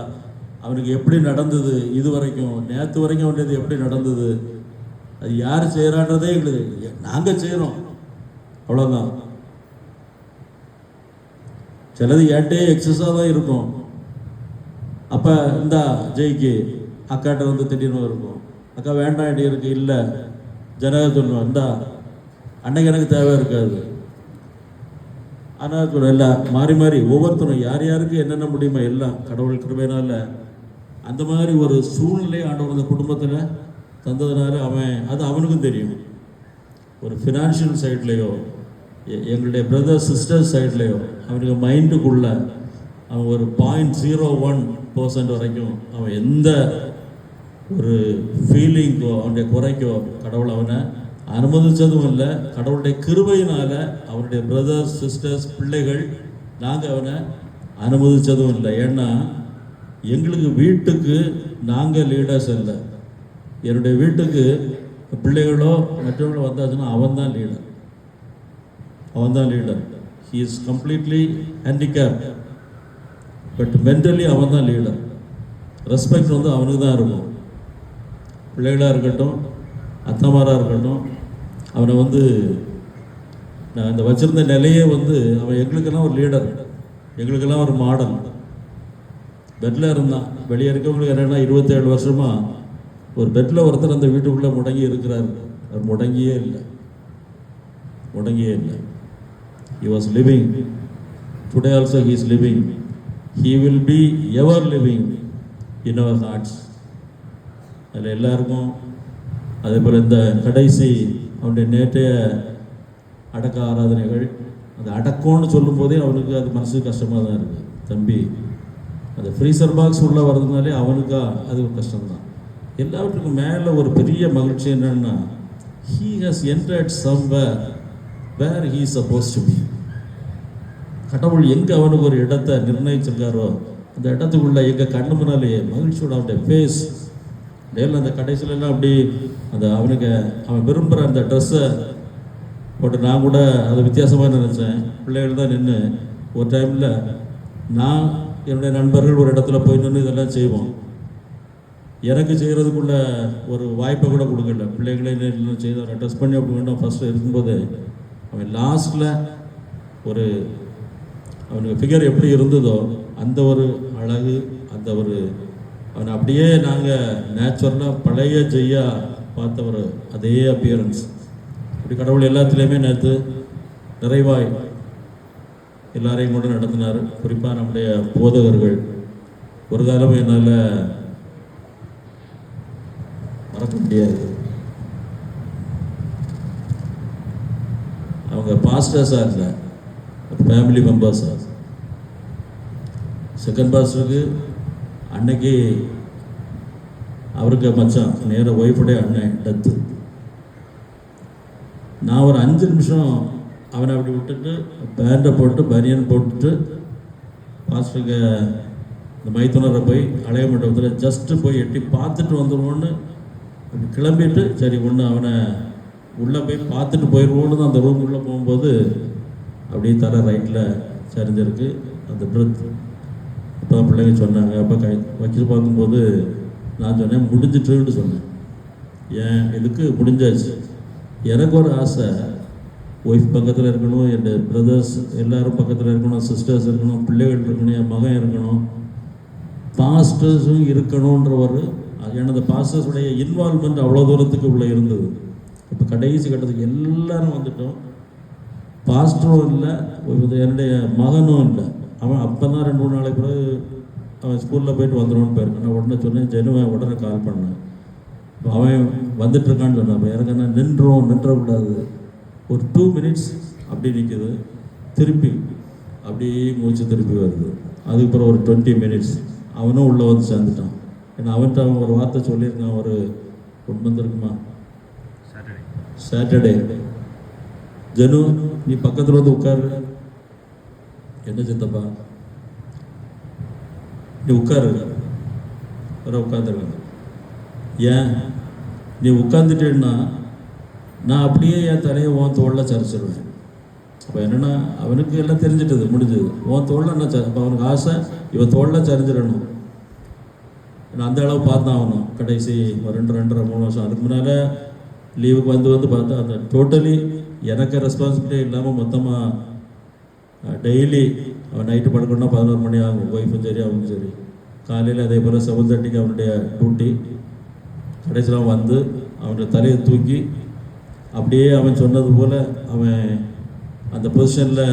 அவனுக்கு எப்படி நடந்தது, இது வரைக்கும் நேற்று வரைக்கும் அவனுக்கு எப்படி நடந்தது, அது யார் செய்கிறான்றதே எங்களுக்கு, நாங்கள் செய்கிறோம், அவ்வளோதான். சிலது ஏட்டே எக்ஸஸாக தான் இருக்கும். அப்போ இந்தா ஜெய்க்கு அக்காட்ட வந்து திடீர்னு இருக்கும், அக்கா வேண்டாம் இடி இருக்கு, இல்லை ஜனக சொல்லுவோம், இந்தா அன்னைக்கு எனக்கு தேவை இருக்காது. ஆனால் சொல்ல இல்லை, மாறி மாறி ஒவ்வொருத்தரும் யார் யாருக்கு என்னென்ன முடியுமோ எல்லாம் கடவுள் கிருபையினால அந்த மாதிரி ஒரு சூழ்நிலை ஆண்டவர் அந்த குடும்பத்தில் தந்ததுனால அது அவனுக்கும் தெரியும். ஒரு ஃபினான்ஷியல் சைட்லேயோ எங்களுடைய பிரதர் சிஸ்டர் சைட்லேயோ அவனுக்கு மைண்டுக்குள்ள அவன் ஒரு 0.01% வரைக்கும் அவன் எந்த ஒரு ஃபீலிங்கோ அவனுடைய குறைக்கோ கடவுள் அவனை அனுமதித்ததும் இல்லை. கடவுளுடைய கிருபையினால் அவனுடைய பிரதர்ஸ் சிஸ்டர்ஸ் பிள்ளைகள் நாங்கள் அவனை அனுமதித்ததும் இல்லை. ஏன்னா எங்களுக்கு வீட்டுக்கு நாங்கள் லீடர்ஸ் இல்லை. என்னுடைய வீட்டுக்கு பிள்ளைகளோ மற்றவங்களோ வந்தாச்சுன்னா அவன் தான் leader. He is completely handicap, but mentally அவன் தான் லீடர். ரெஸ்பெக்ட் வந்து அவனுக்கு தான் இருக்கும். பிள்ளைகளாக இருக்கட்டும், அத்தமாராக இருக்கட்டும், அவனை வந்து நான் இந்த வச்சுருந்த நிலையே வந்து அவன் எங்களுக்கெல்லாம் ஒரு லீடர், எங்களுக்கெல்லாம் ஒரு மாடல். பெட்டில் இருந்தான். வெளியே இருக்கவங்களுக்கு என்னென்னா 27 வருஷமாக ஒரு பெட்டில் ஒருத்தர் அந்த வீட்டுக்குள்ளே முடங்கி இருக்கிறார். அவர் முடங்கியே இல்லை. He was living. Today also he is living. He will be ever living in our hearts. அதில் எல்லாருக்கும் அதே போல் இந்த கடைசி அவனுடைய நேற்றைய அடக்க ஆராதனைகள், அது அடக்கம்னு சொல்லும்போதே அவனுக்கு அது மனசுக்கு கஷ்டமாக தான் இருக்குது. தம்பி அந்த ஃப்ரீசர் பாக்ஸ் உள்ளே வர்றதுனாலே அவனுக்கு அது ஒரு கஷ்டம்தான். எல்லாவற்றுக்கும் மேலே ஒரு பெரிய மகிழ்ச்சி என்னென்னா, he has entered somewhere where he is supposed to be. கடவுள் எங்கே அவனுக்கு ஒரு இடத்தை நிர்ணயிச்சிருக்காரோ அந்த இடத்துக்குள்ள எங்கள் கண்ணு முன்னாலேயே மகிழ்ச்சியோட அவனுடைய ஃபேஸ் டேல அந்த கடைசியிலலாம் அப்படி அந்த அவனுக்கு அவன் விரும்புகிற அந்த ட்ரெஸ்ஸை போட்டு நான் கூட அதை வித்தியாசமாக நினச்சேன். பிள்ளைகள் தான் நின்று ஒரு டைமில் நான் என்னுடைய நண்பர்கள் ஒரு இடத்துல போய் நின்று இதெல்லாம் செய்வோம். எனக்கு செய்கிறதுக்குள்ள ஒரு வாய்ப்பை கூட கொடுக்கல. பிள்ளைகளே நேரில் செய்து அவரை ட்ரெஸ் பண்ணி அப்படி வேண்டாம் ஃபஸ்ட்டு இருக்கும்போது அவன் லாஸ்ட்டில் ஒரு அவனுக்கு ஃபிகர் எப்படி இருந்ததோ அந்த ஒரு அழகு, அந்த ஒரு அவனை அப்படியே நாங்கள் நேச்சுரலாக பழைய ஜெய்யா பார்த்த ஒரு அதே அப்பியரன்ஸ். இப்படி கடவுள் எல்லாத்துலேயுமே நேற்று நிறைவாய் எல்லாரையும் கூட நடத்தினார். குறிப்பாக நம்முடைய போதகர்கள் ஒரு காலம் என்னால் மறக்க முடியாது. அவங்க பாஸ்டர்ஸாக இல்லை, ஃபேமிலி மெம்பர்ஸாக. செகண்ட் பாஸ்டருக்கு அன்னைக்கு அவருக்கு மச்சான் நேர ஒய்ஃபுடைய அண்ணன் டெத்து. நான் ஒரு 5 நிமிஷம் அவனை அப்படி விட்டுட்டு பேண்டை போட்டு பனியன் போட்டுட்டு பாஸ்டருக்கு இந்த மைத்துனரை போய் அலைய மண்டபத்தில் ஜஸ்ட்டு போய் எட்டி பார்த்துட்டு வந்துடுவோன்னு அப்படி கிளம்பிட்டு சரி ஒன்று அவனை உள்ளே போய் பார்த்துட்டு போயிடுவோன்னு தான் அந்த ரூம் உள்ளே போகும்போது அப்படியே தலை ரைட்டில் சரிஞ்சிருக்கு அந்த ப்ரெத். இப்போ தான் பிள்ளைங்க சொன்னாங்க. அப்போ வச்சு பார்க்கும்போது நான் சொன்னேன் முடிஞ்சிட்டுன்னு சொன்னேன். ஏன் இதுக்கு முடிஞ்சாச்சு. எனக்கு ஒரு ஆசை, ஒய்ஃப் பக்கத்தில் இருக்கணும், என் பிரதர்ஸ் எல்லோரும் பக்கத்தில் இருக்கணும், சிஸ்டர்ஸ் இருக்கணும், பிள்ளைகள் இருக்கணும், என் மகன் இருக்கணும், பாஸ்டர்ஸும் இருக்கணுன்ற ஒரு எனது பாஸ்டர்ஸுடைய இன்வால்மெண்ட் அவ்வளோ தூரத்துக்கு உள்ளே இருந்தது. இப்போ கடைசி கட்டத்துக்கு எல்லாரும் வந்துட்டோம். பாஸ்டரும் இல்லை, என்னுடைய மகனும் இல்லை. அவன் அப்போ தான் 2-3 நாளைக்கு பிறகு அவன் ஸ்கூலில் போயிட்டு வந்துடுவான்னு போயிருக்கான். நான் உடனே சொன்னேன், ஜெனுவன் உடனே கால் பண்ணேன். இப்போ அவன் வந்துட்டுருக்கான்னு சொன்னான். அப்போ எனக்கு என்ன நின்றக்கூடாது. ஒரு 2 மினிட்ஸ் அப்படி நிற்குது, திருப்பி அப்படியே மூச்சு திருப்பி வருது. அதுக்கப்புறம் ஒரு 20 மினிட்ஸ் அவனும் உள்ளே வந்து சேர்ந்துட்டான். ஏன்னா அவன்கிட்ட அவன் ஒரு வார்த்தை சொல்லியிருக்கான், ஒரு 1 மந்த் இருக்குமா, சாட்டர்டே ஜனு நீ பக்கத்தில் வந்து உட்காரு. என்ன சித்தப்பா நீ உட்காரு, வர உட்காந்துருக்க. ஏன் நீ உட்காந்துட்டேன்னா நான் அப்படியே என் தலையை உன் தோளில் சரிச்சிருவேன். அப்போ என்னென்னா அவனுக்கு எல்லாம் தெரிஞ்சிட்டது, முடிஞ்சது. உன் தோளில் நான் அப்போ அவனுக்கு ஆசை இவன் தோளில் சரிஞ்சிடணும். நான் அந்த அளவு பார்த்தான் அவனும். கடைசி ஒரு 2-2.5-3 வருஷம் அதுக்கு முன்னால் லீவுக்கு வந்து பார்த்தா அந்த டோட்டலி எனக்கு ரெஸ்பான்சிபிலிட்டி இல்லாமல் மொத்தமாக டெய்லி அவன் நைட்டு படுக்கணுன்னா 11 மணி ஆகும். ஒய்ஃபும் சரி அவனும் சரி. காலையில் அதே போல் 7:30 அவனுடைய டியூட்டி. கடைசியில் வந்து அவனுடைய தலையை தூக்கி அப்படியே அவன் சொன்னது போல் அவன் அந்த பொசிஷனில்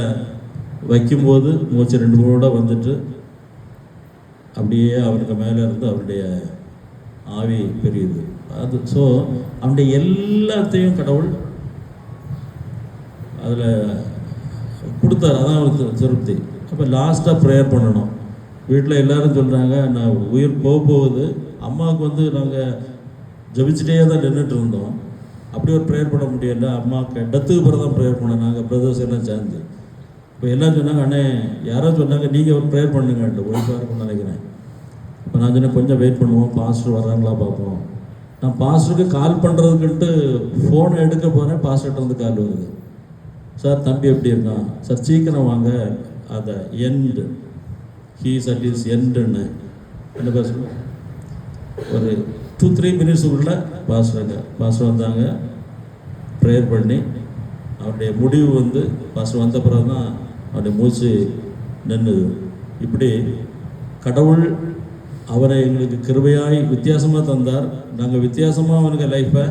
வைக்கும்போது மூச்சு 2-3 வந்துட்டு அப்படியே அவனுக்கு மேலே இருந்து அவனுடைய ஆவி பெரியுது. அது ஸோ அவனுடைய எல்லாத்தையும் கடவுள் அதில் கொடுத்தாரு. அதான் அவனுக்கு திருப்தி. அப்போ லாஸ்ட்டாக ப்ரேயர் பண்ணணும். வீட்டில் எல்லோரும் சொல்கிறாங்க நான் உயிர் போகுது. அம்மாவுக்கு வந்து நாங்கள் ஜபிச்சுட்டே தான் நின்றுட்டு இருந்தோம். அப்படி ஒரு ப்ரேயர் பண்ண முடியல. அம்மாவுக்கு டெத்துக்கு பிறகு தான் ப்ரேயர் பண்ணேன் நாங்கள் பிரதர்ஸ் எல்லாம் சேர்ந்து. இப்போ எல்லாம் சொன்னாங்க அண்ணே யாரோ சொன்னாங்க நீங்கள் ஒரு ப்ரேயர் பண்ணுங்கன்ட்டு ஒய்ஃபாக இருக்கும்னு நினைக்கிறேன். இப்போ நான் சொன்னேன் கொஞ்சம் வெயிட் பண்ணுவோம், பாஸ்டர் வர்றாங்களா பார்ப்போம். நான் பாஸ்டருக்கு கால் பண்ணுறதுக்குன்ட்டு ஃபோனை எடுக்க போகிறேன், பாஸ்டர்கிட்ட வந்து கால் வருது. சார் தம்பி எப்படி இருக்கான் சார், சீக்கிரம் வாங்க, அதை எண்டு ஹீஸ் அட் இஸ் எண்டுன்னு என்ன பேசணும். ஒரு 2-3 மினிட்ஸுக்குள்ளே பாஸ்டர் வந்தாங்க. ப்ரேயர் பண்ணி அவருடைய முடிவு வந்து பாஸ்டர் வந்த பிறகு தான் அவருடைய மூச்சு நின்றுது. இப்படி கடவுள் அவரை எங்களுக்கு கிருபையாய் வித்தியாசமாக தந்தார். நாங்கள் வித்தியாசமாக அவனுக்கு லைஃப்பை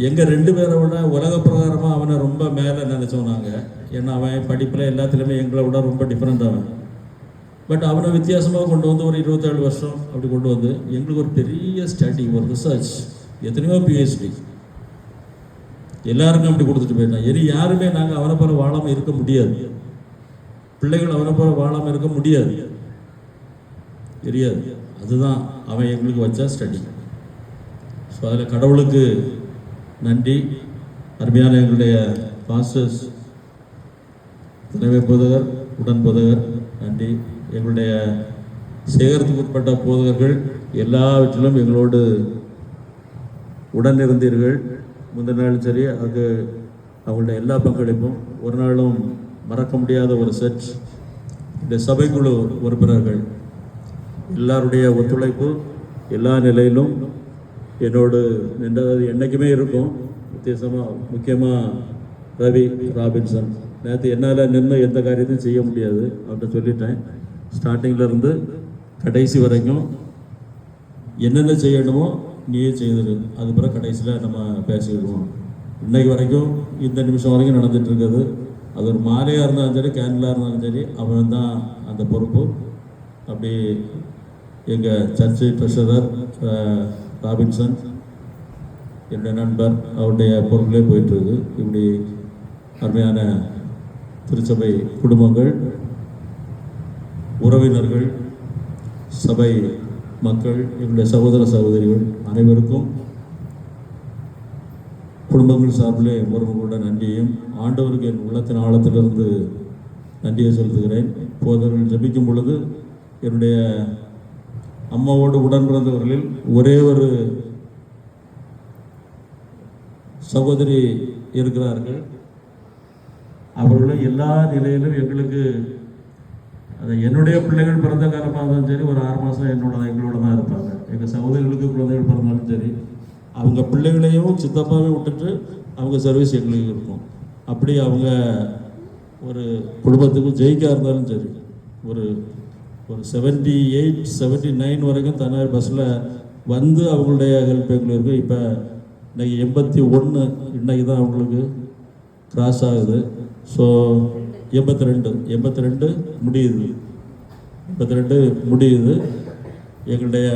எங்கள் 2 பேரை விட உலக பிரகாரமாக அவனை ரொம்ப மேலே நினச்சோம் நாங்கள். ஏன்னா அவன் படிப்பில் எல்லாத்துலேயுமே எங்களை விட ரொம்ப டிஃப்ரெண்ட். அவன் பட் அவனை வித்தியாசமாக கொண்டு வந்து ஒரு 27 வருஷம் அப்படி கொண்டு வந்து எங்களுக்கு ஒரு பெரிய ஸ்டடி, ஒரு ரிசர்ச், எத்தனையோ பிஹெச்டி எல்லாருக்கும் அப்படி கொடுத்துட்டு போயிட்டான். யாருமே நாங்கள் அவனை போல வாழாமல் இருக்க முடியாது, பிள்ளைகள் அவனை போல வாழாமல் இருக்க முடியாது, தெரியாது. அதுதான் அவன் எங்களுக்கு வச்ச ஸ்டடி. ஸோ அதில் கடவுளுக்கு நன்றி. அருமையான எங்களுடைய பாஸ்டர்ஸ், தலைமை போதகர், உடன் போதகர் நன்றி. எங்களுடைய சேகரத்துக்கு உட்பட்ட போதகர்கள் எல்லாவற்றிலும் எங்களோடு உடன் இருந்தீர்கள். முந்தின நாளும் சரி, அது அவங்களுடைய எல்லா பங்களிப்பும் ஒரு நாளும் மறக்க முடியாத ஒரு செட். இந்த சபைக்குழு உறுப்பினர்கள் எல்லாருடைய ஒத்துழைப்பு எல்லா நிலையிலும் என்னோடு நின்றது என்றைக்குமே இருக்கும். வித்தியாசமாக முக்கியமாக ரவி ராபின்சன், நேற்று என்னால் நின்று எந்த காரியத்தையும் செய்ய முடியாது, அவர்கிட்ட சொல்லிட்டேன். ஸ்டார்டிங்கில் கடைசி வரைக்கும் என்னென்ன செய்யணுமோ நீயே செய்திரு, அது பிறகு கடைசியில் நம்ம பேசிடுவோம். இன்றைக்கு வரைக்கும் இந்த நிமிஷம் வரைக்கும் நடந்துட்டு இருக்குது. அது ஒரு மாலையாக இருந்தாலும் சரி, கேண்டிலாக இருந்தாலும் சரி, அவன் தான் அந்த பொறுப்பு. அப்படி எங்கள் சர்ச்சு ட்ரெஷரர் ராபின்சன், என்னுடைய நண்பர், அவருடைய பொருளே போயிட்டுருக்கு. இப்படி அருமையான திருச்சபை குடும்பங்கள், உறவினர்கள், சபை மக்கள், எங்களுடைய சகோதர சகோதரிகள் அனைவருக்கும் குடும்பங்கள் சார்பிலே ஒருவர்களோட நன்றியையும், ஆண்டவருக்கு என் உள்ளத்தின் ஆழத்திலிருந்து நன்றியை செலுத்துகிறேன். போதவர்கள் ஜபிக்கும் பொழுது என்னுடைய அம்மாவோடு உடன் பிறந்தவர்களில் ஒரே ஒரு சகோதரி இருக்கிறார்கள். அவர்களும் எல்லா நிலையிலும் எங்களுக்கு, அது என்னுடைய பிள்ளைகள் பிறந்த காலமாக இருந்தாலும் சரி, ஒரு 6 மாதம் எங்களோட தான் இருப்பாங்க. எங்கள் சகோதரிகளுக்கு குழந்தைகள் பிறந்தாலும் சரி, அவங்க பிள்ளைகளையும் சித்தப்பாவே விட்டுட்டு அவங்க சர்வீஸ் எங்களுக்கு இருக்கும். அப்படி அவங்க ஒரு குடும்பத்துக்கு ஜெயிக்காக இருந்தாலும் சரி, ஒரு 78, 79 வரைக்கும் தனியார் பஸ்ஸில் வந்து அவங்களுடைய ஹெல்ப் எங்களுக்கு இருக்குது. இப்போ இன்றைக்கி 81, இன்றைக்கி தான் அவங்களுக்கு கிராஸ் ஆகுது. ஸோ 82 முடியுது. 82 முடியுது. எங்களுடைய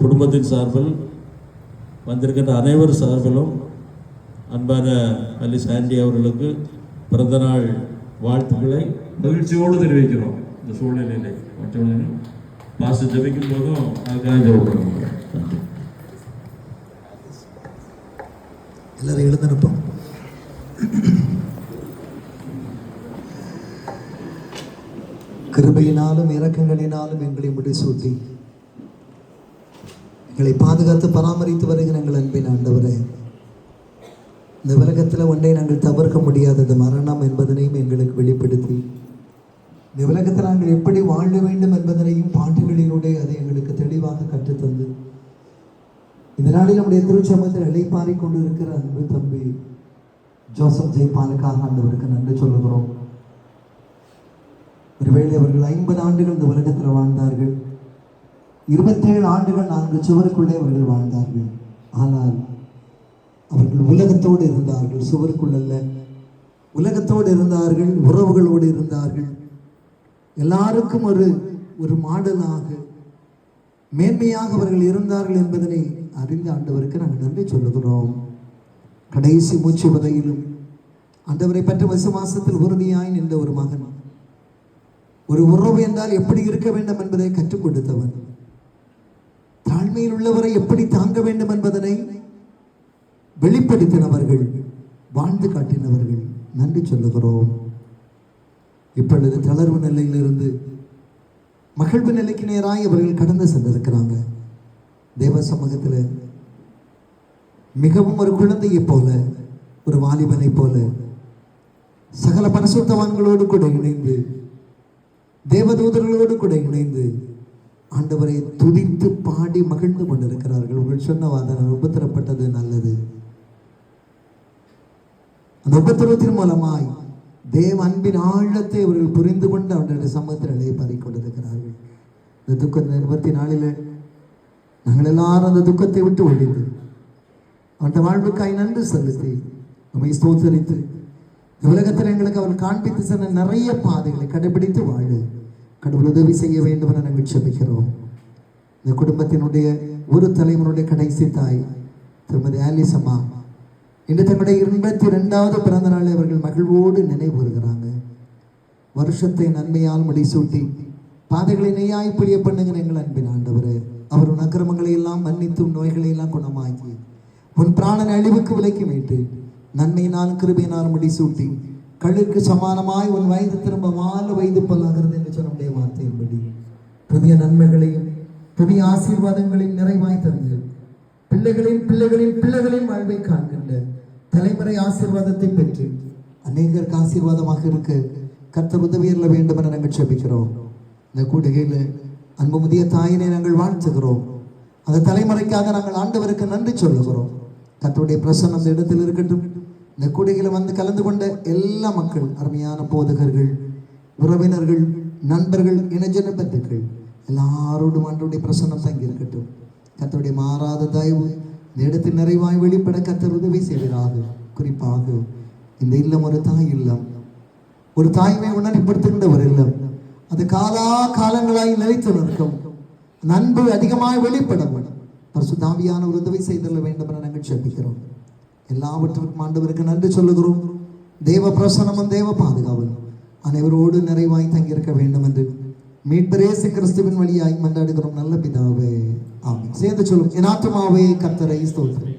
குடும்பத்தின் சார்பில் வந்திருக்கின்ற அனைவர் சார்பிலும் அன்பான அல்லி சாண்டி அவர்களுக்கு பிறந்தநாள் வாழ்த்துக்களை மகிழ்ச்சியோடு தெரிவிக்கிறோம். இந்த சூழ்நிலையிலே மற்றவர்களும் பாச ஜபிக்கும் போதும் அதுக்காக ஜெபப்படுவோம். நன்றி. எல்லாரும் எழுந்திருப்போம். கிருபையினாலும் இரக்கங்களினாலும் எங்களை முடிசூட்டி எங்களை பாதுகாத்து பராமரித்து வருகிற எங்கள் அன்பின் ஆண்டவரே, இந்த உலகத்தில் ஒன்றை நாங்கள் தவிர்க்க முடியாதது மரணம் என்பதனையும் எங்களுக்கு வெளிப்படுத்தி, இந்த உலகத்தில் நாங்கள் எப்படி வாழ வேண்டும் என்பதனையும் பாட்டுகளிலூടെ அதை எங்களுக்கு தெளிவாக கற்றுத்தந்து, இந்த நாளில் நம்முடைய திருச்சமத்தில் இளைப்பாரி கொண்டு இருக்கிற அன்பு தம்பி ஜோசப் ஜெய்பாலுக்காக ஆண்டவருக்கு நன்றி சொல்லுகிறோம். ஒருவேளை அவர்கள் 50 ஆண்டுகள் இந்த உலகத்தில் வாழ்ந்தார்கள், 27 ஆண்டுகள் 4 சுவருக்குள்ளே அவர்கள் வாழ்ந்தார்கள். ஆனால் அவர்கள் உலகத்தோடு இருந்தார்கள், சுவருக்குள்ள உலகத்தோடு இருந்தார்கள், உறவுகளோடு இருந்தார்கள். எல்லாருக்கும் ஒரு மாடலாக மேன்மையாக அவர்கள் இருந்தார்கள் என்பதனை அறிந்த ஆண்டவருக்கு நாங்கள் நன்றி சொல்லுகிறோம். கடைசி மூச்சு வரையிலும் ஆண்டவரை பற்றி விசுவாசத்தில் உறுதியாய் நின்ற ஒரு மகன், ஒரு உறவு என்றால் எப்படி இருக்க வேண்டும் என்பதை கற்றுக் கொடுத்தவன், தாழ்மையில் உள்ளவரை எப்படி தாங்க வேண்டும் என்பதனை வெளிப்படுத்தினவர்கள், வாழ்ந்து காட்டினவர்கள். நன்றி சொல்லுகிறோம். இப்பொழுது தளர்வு நிலையிலிருந்து மகிழ்வு நிலைக்கு நேராக அவர்கள் கடந்து சென்றிருக்கிறாங்க. தேவ சமூகத்தில் மிகவும் ஒரு குழந்தையை போல, ஒரு வாலிபனை போல சகல பரிசுத்தவான்களோடு கூட இணைந்து, தேவதூதர்களோடு கூட இணைந்து ஆண்டவரை துதித்து பாடி மகிழ்ந்து கொண்டிருக்கிறார்கள். உங்கள் சொன்ன வாதம் உபத்திரப்பட்டது நல்லது. அந்த உபத்திரத்தின் மூலமாய் தேவ அன்பின் ஆழத்தை அவர்கள் புரிந்து கொண்டு அவருடைய சமூகத்தில் இளைப்பாரி கொண்டிருக்கிறார்கள். இந்த துக்க நிறுவத்தி நாளில் நாங்கள் எல்லாரும் அந்த துக்கத்தை விட்டு ஒழிந்து அவருடைய வாழ்வுக்காய் நன்றி செலுத்தி நம்மை ஸ்தோத்தரித்து உலகத்தில் எங்களுக்கு அவர் காண்பித்து சென்ற நிறைய பாதைகளை கடைபிடித்து வாழ கடவுள் உதவி செய்ய வேண்டும் என நாங்கள் ஜெபிக்கிறோம். இந்த குடும்பத்தினுடைய ஒரு தலைவனுடைய கடைசி தாய் திருமதி ஆலிஸ் அம்மா இன்று தங்களுடைய 82வது பிறந்த நாளை அவர்கள் மகிழ்வோடு நினைவுறுகிறாங்க. வருஷத்தை நன்மையால் முடிசூட்டி பாதைகளை நெய்யாய் புளிய பண்ணுங்க எங்கள் அன்பின் ஆண்டவர். அவர் உன் அக்கிரமங்களை எல்லாம் மன்னித்தும் நோய்களை எல்லாம் குணமாக்கி உன் பிராணன் அழிவுக்கு விலைக்கு மீட்டு நன்மையினால் கிருபையினால் முடிசூட்டி கழுக்கு சமானமாய் உன் வயது திரும்ப 4 வயது பல்லாகிறது என்று சொன்னுடைய வார்த்தையின்படி புதிய நன்மைகளையும் புதிய ஆசீர்வாதங்களையும் நிறைவாய் தந்து பிள்ளைகளின் பிள்ளைகளின் பிள்ளைகளின் வாழ்வை காண்கின்ற தலைமுறை ஆசீர்வாதத்தை பெற்று அநேகருக்கு ஆசீர்வாதமாக இருக்க கர்த்தர் உதவியல்ல வேண்டும் என நாங்கள் ஜெபிக்கிறோம். இந்த கூடுகையில் அன்பு முதிய தாயினை நாங்கள் வாழ்த்துகிறோம். அந்த தலைமுறைக்காக நாங்கள் ஆண்டவருக்கு நன்றி சொல்லுகிறோம். கர்த்தருடைய பிரசன்னம் அந்த இடத்தில் இருக்கட்டும். இந்த கூடுகையில் வந்து கலந்து கொண்ட எல்லா மக்கள், அருமையான போதகர்கள், உறவினர்கள், நண்பர்கள், இனஜன பந்துக்கள் எல்லாரோடும் ஆண்டவருடைய பிரசன்னம் தங்கி இருக்கட்டும். கர்த்தருடைய மாறாத தயவு இந்த இடத்தில் நிறைவாய் வெளிப்பட கர்த்தர் உதவி செய்வதாக. குறிப்பாக இந்த இல்லம் ஒரு தாய் இல்லம், ஒரு தாய்மை உணர்வுபடுத்துகின்ற ஒரு இல்லம். அது காலங்களாய் நிலைத்து நிற்கும். அன்பு அதிகமாக வெளிப்படும். பரிசுத்தாவியான ஒரு உதவி செய்தல்ல வேண்டும் என நாங்கள் ஜெபிக்கிறோம். எல்லாவற்றுக்கும் ஆண்டவருக்கு நன்றி சொல்லுகிறோம். தேவ பிரசன்னமும் தேவ பாதுகாவலும் அனைவரோடு நிறைவாய் தங்கியிருக்க வேண்டும் என்று மீட்பர் இயேசு கிறிஸ்துவின் வழியாய் மன்றாடுகிறோம் நல்ல பிதாவே, ஆமென். சேர்ந்து சொல்லும், என் ஆத்துமாவே கர்த்தரை ஸ்தோத்திரி,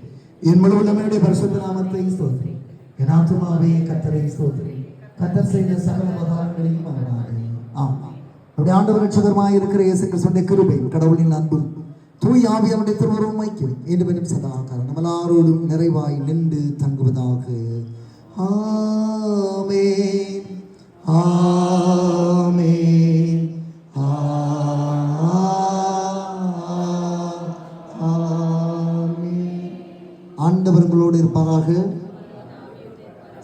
என் முழு உள்ளமையுடைய பரிசுத்த நாமத்தை ஸ்தோத்திரி. என் ஆத்துமாவே கர்த்தரை ஸ்தோத்திரி, கர்த்தர் செய்த சகல உபகாரங்களையும் மறவாதே. ஆமென். நம்முடைய ஆண்டவர் ரட்சகருமாய் இருக்கிற இயேசு கிறிஸ்துவின் கிருபை, கடவுளின் அன்பும் தூய் ஆவியானுடைய திருவருளும் ஐக்கியம் மீண்டும் சதா காலம் நம்ம எல்லாரோடும் நிறைவாய் நின்று தங்குவதாக. ஆமென், ஆமென், ஆமென். ஆண்டவர் உங்களோடு இருப்பாராக.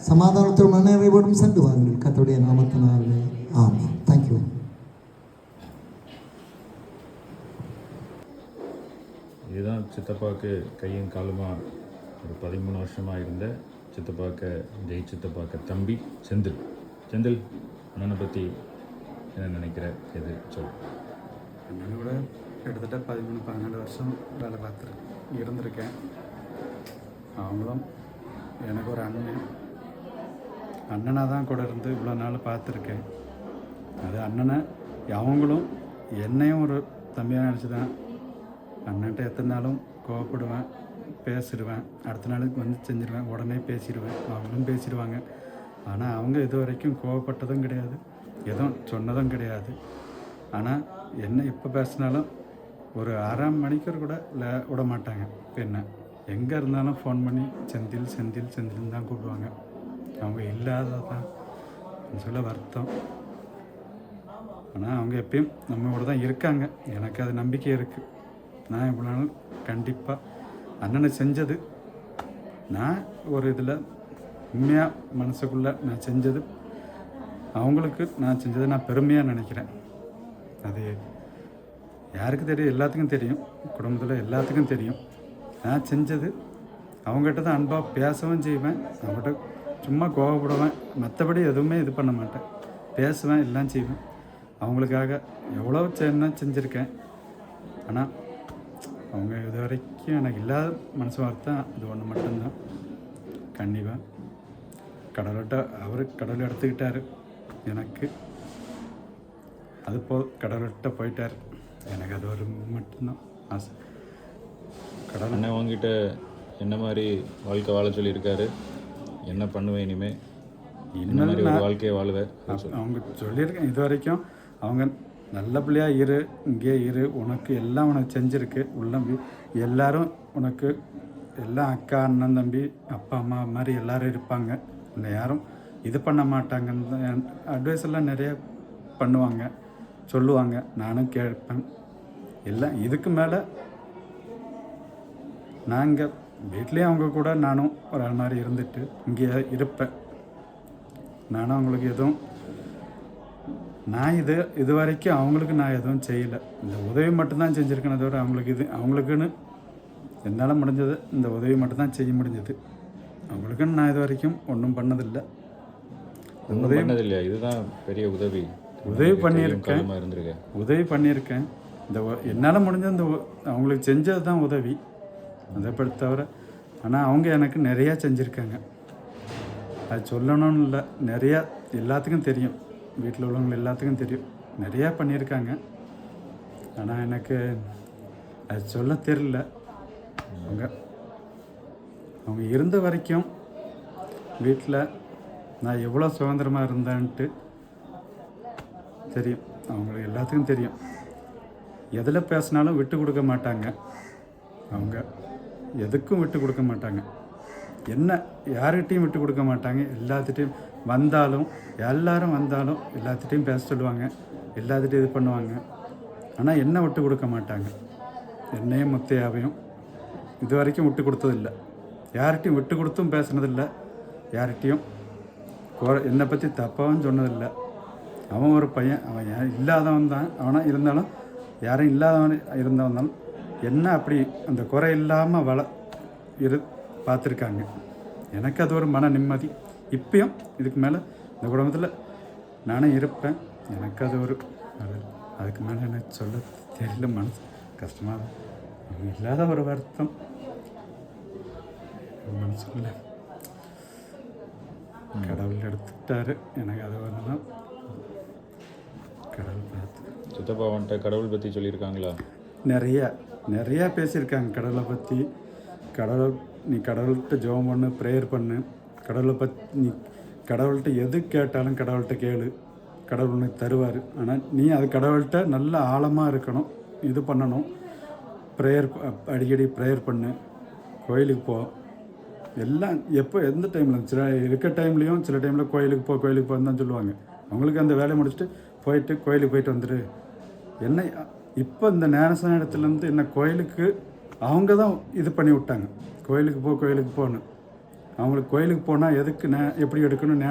சமாதானத்தோடும் நிறைவோடும் சென்று வாருங்கள் கர்த்தருடைய நாமத்தினாலே. ஆமென். தேங்க்யூ. இதுதான் சித்தப்பாவுக்கு கையும் காலுமா ஒரு 13 வருஷமாக இருந்த சித்தப்பாக்க சித்தப்பாக்க தம்பி செந்தில். செந்தில், அண்ணனை பற்றி என்ன நினைக்கிற, எது சொல். அண்ணனை கூட கிட்டத்தட்ட 13-14 வருஷம் வேலை இருந்திருக்கேன். அவங்களும் எனக்கு ஒரு அண்ணனாக தான் கூட இருந்து இவ்வளோ நாள் பார்த்துருக்கேன். அது அண்ணனை அவங்களும் என்னையும் ஒரு தம்பியாக நினச்சி தான். அண்ணன்ட்ட எத்தனை நாளும் கோவப்படுவேன், பேசிடுவேன், அடுத்த நாளுக்கு வந்து செஞ்சிடுவேன், உடனே பேசிடுவேன், அவங்களும் பேசிடுவாங்க. ஆனால் அவங்க இது வரைக்கும் கோவப்பட்டதும் கிடையாது, எதுவும் சொன்னதும் கிடையாது. ஆனால் என்ன எப்போ பேசினாலும் ஒரு 1/2 மணிக்கூர் கூட விட மாட்டாங்க. இப்போ என்ன எங்கே இருந்தாலும் ஃபோன் பண்ணி செந்தில் செந்தில் செந்தில்னு தான் கூப்பிடுவாங்க. அவங்க இல்லாததான் சொல்ல வருத்தம். ஆனால் அவங்க எப்பயும் நம்ம கூட தான் இருக்காங்க. எனக்கு அது நம்பிக்கை இருக்குது. நான் இவ்வளோ நாள் கண்டிப்பாக அண்ணனை செஞ்சது, நான் ஒரு இதில் உண்மையாக மனசுக்குள்ளே நான் செஞ்சது, அவங்களுக்கு நான் செஞ்சதை நான் பெருமையாக நினைக்கிறேன். அது யாருக்கு தெரியும், எல்லாத்துக்கும் தெரியும், குடும்பத்தில் எல்லாத்துக்கும் தெரியும். நான் செஞ்சது அவங்ககிட்ட தான் அன்பாக பேசவும் செய்வேன், அவங்ககிட்ட சும்மா கோவப்படுவேன், மற்றபடி எதுவுமே இது பண்ண மாட்டேன். பேசுவேன், எல்லாம் செய்வேன். அவங்களுக்காக எவ்வளோ செஞ்சுருக்கேன். ஆனால் அவங்க இது வரைக்கும் எனக்கு இல்லாத மனசு வார்த்தை இது ஒன்று மட்டும்தான். கண்டிப்பாக கடவுள்கிட்ட கடவுள் எடுத்துக்கிட்டார் எனக்கு, அது கடவுள்கிட்ட போயிட்டார். எனக்கு அது ஒரு மட்டும்தான் ஆசை. கடவுள் அண்ணன் அவங்ககிட்ட என்ன மாதிரி வாழ்க்கை வாழ சொல்லியிருக்காரு, என்ன பண்ணுவேன் இனிமே, என்ன மாதிரி ஒரு வாழ்க்கையை வாழ்வேன் அவங்க சொல்லியிருக்கேன். இது வரைக்கும் அவங்க நல்ல பிள்ளையாக இரு, இங்கே இரு, உனக்கு எல்லாம் உனக்கு செஞ்சுருக்கு, எல்லாரும் உனக்கு எல்லாம் அக்கா அண்ணன் தம்பி அப்பா அம்மா மாதிரி எல்லோரும் இருப்பாங்க, இல்லை யாரும் இது பண்ண மாட்டாங்கன்னு அட்வைஸ் எல்லாம் நிறைய பண்ணுவாங்க, சொல்லுவாங்க. நானும் கேட்பேன். இல்லை இதுக்கு மேலே நான் இங்கே வீட்லேயும் அவங்க கூட நானும் ஒரு ஆள் மாதிரி இருந்துட்டு இங்கே இருப்பேன். நானும் அவங்களுக்கு எதுவும் நான் இது வரைக்கும் அவங்களுக்கு நான் எதுவும் செய்யலை. இந்த உதவி மட்டும்தான் செஞ்சுருக்கேன். தவிர அவங்களுக்குன்னு என்னால் முடிஞ்சது இந்த உதவி மட்டும்தான் செய்ய முடிஞ்சது. அவங்களுக்குன்னு நான் இது வரைக்கும் ஒன்றும் பண்ணதில்லை. ஒன்றும் பண்ணதில்லையா? இதுதான் பெரிய உதவி. உதவி பண்ணியிருக்கேன். காலமாக இருந்திருக்கேன். உதவி பண்ணியிருக்கேன். என்னால் முடிஞ்ச அவங்களுக்கு செஞ்சது தான் உதவி, அதை தவிர. ஆனால் அவங்க எனக்கு நிறையா செஞ்சுருக்காங்க. அது சொல்லணும்னு இல்லை, நிறையா எல்லாத்துக்கும் தெரியும், வீட்டில் உள்ளவங்க எல்லாத்துக்கும் தெரியும், நிறையா பண்ணியிருக்காங்க. ஆனால் எனக்கு அது சொல்ல தெரியல. அவங்க இருந்த வரைக்கும் வீட்டில் நான் எவ்வளோ சுதந்திரமாக இருந்தேன்ட்டு தெரியும், அவங்களுக்கு எல்லாத்துக்கும் தெரியும். எதில் பேசினாலும் விட்டு கொடுக்க மாட்டாங்க, அவங்க எதுக்கும் விட்டு கொடுக்க மாட்டாங்க. என்ன யார்கிட்டையும் விட்டு கொடுக்க மாட்டாங்க. எல்லாத்துட்டையும் வந்தாலும், எல்லாரும் வந்தாலும் எல்லாத்துட்டையும் பேச சொல்லுவாங்க, எல்லாத்துட்டையும் இது பண்ணுவாங்க. ஆனால் என்ன விட்டு கொடுக்க மாட்டாங்க. என்னையும் முத்தையாவையும் இது வரைக்கும் விட்டு கொடுத்ததில்லை. யார்கிட்டையும் விட்டு கொடுத்தும் பேசுனதில்லை, யார்கிட்டையும் என்னை பற்றி தப்பாகவும் சொன்னதில்லை. அவன் ஒரு பையன், அவன் இல்லாதவன் தான், அவனாக இருந்தாலும் யாரும் இல்லாதவன் இருந்தவன் என்ன அப்படி அந்த குறை இல்லாமல் பார்த்துருக்காங்க. எனக்கு அது ஒரு மன நிம்மதி. இப்பயும் இதுக்கு மேலே இந்த குடும்பத்தில் நானும் இருப்பேன். எனக்கு அது ஒரு அதுக்கு மேலே எனக்கு சொல்ல தெரியல, மனசு கஷ்டமாக இல்லாத ஒரு வருத்தம் மனசுக்குள்ள. கடவுள் எடுத்துட்டாரு, எனக்கு அது ஒன்றுதான் கடவுள் பார்த்து. சித்தப்பா வந்துட்டு கடவுள் பற்றி சொல்லியிருக்காங்களா? நிறையா பேசியிருக்காங்க கடவுளை பற்றி. நீ கடவுள்கிட்ட ஜெபம் பண்ணு, ப்ரேயர் பண்ணு, கடவுளை நீ கடவுள்கிட்ட எது கேட்டாலும் கடவுள்கிட்ட கேளு, கடவுள் உனக்கு தருவார். ஆனால் நீ அது கடவுள்கிட்ட நல்ல ஆழமாக இருக்கணும், இது பண்ணணும். ப்ரேயர் அடிக்கடி ப்ரேயர் பண்ணு, கோயிலுக்கு போ. எல்லாம் எப்போ எந்த டைமில் சில இருக்க டைம்லேயும் சில டைமில் கோயிலுக்கு போன்னு தான் சொல்லுவாங்க. அவங்களுக்கு அந்த வேலையை முடிச்சுட்டு கோயிலுக்கு போயிட்டு வந்துடு. என்ன இப்போ இந்த ஞானஸ்தான இடத்துலேருந்து என்ன கோயிலுக்கு அவங்க தான் இது பண்ணி விட்டாங்க, கோயிலுக்கு போன்னு. அவங்களுக்கு கோயிலுக்கு போனால் எதுக்கு எப்படி எடுக்கணும்,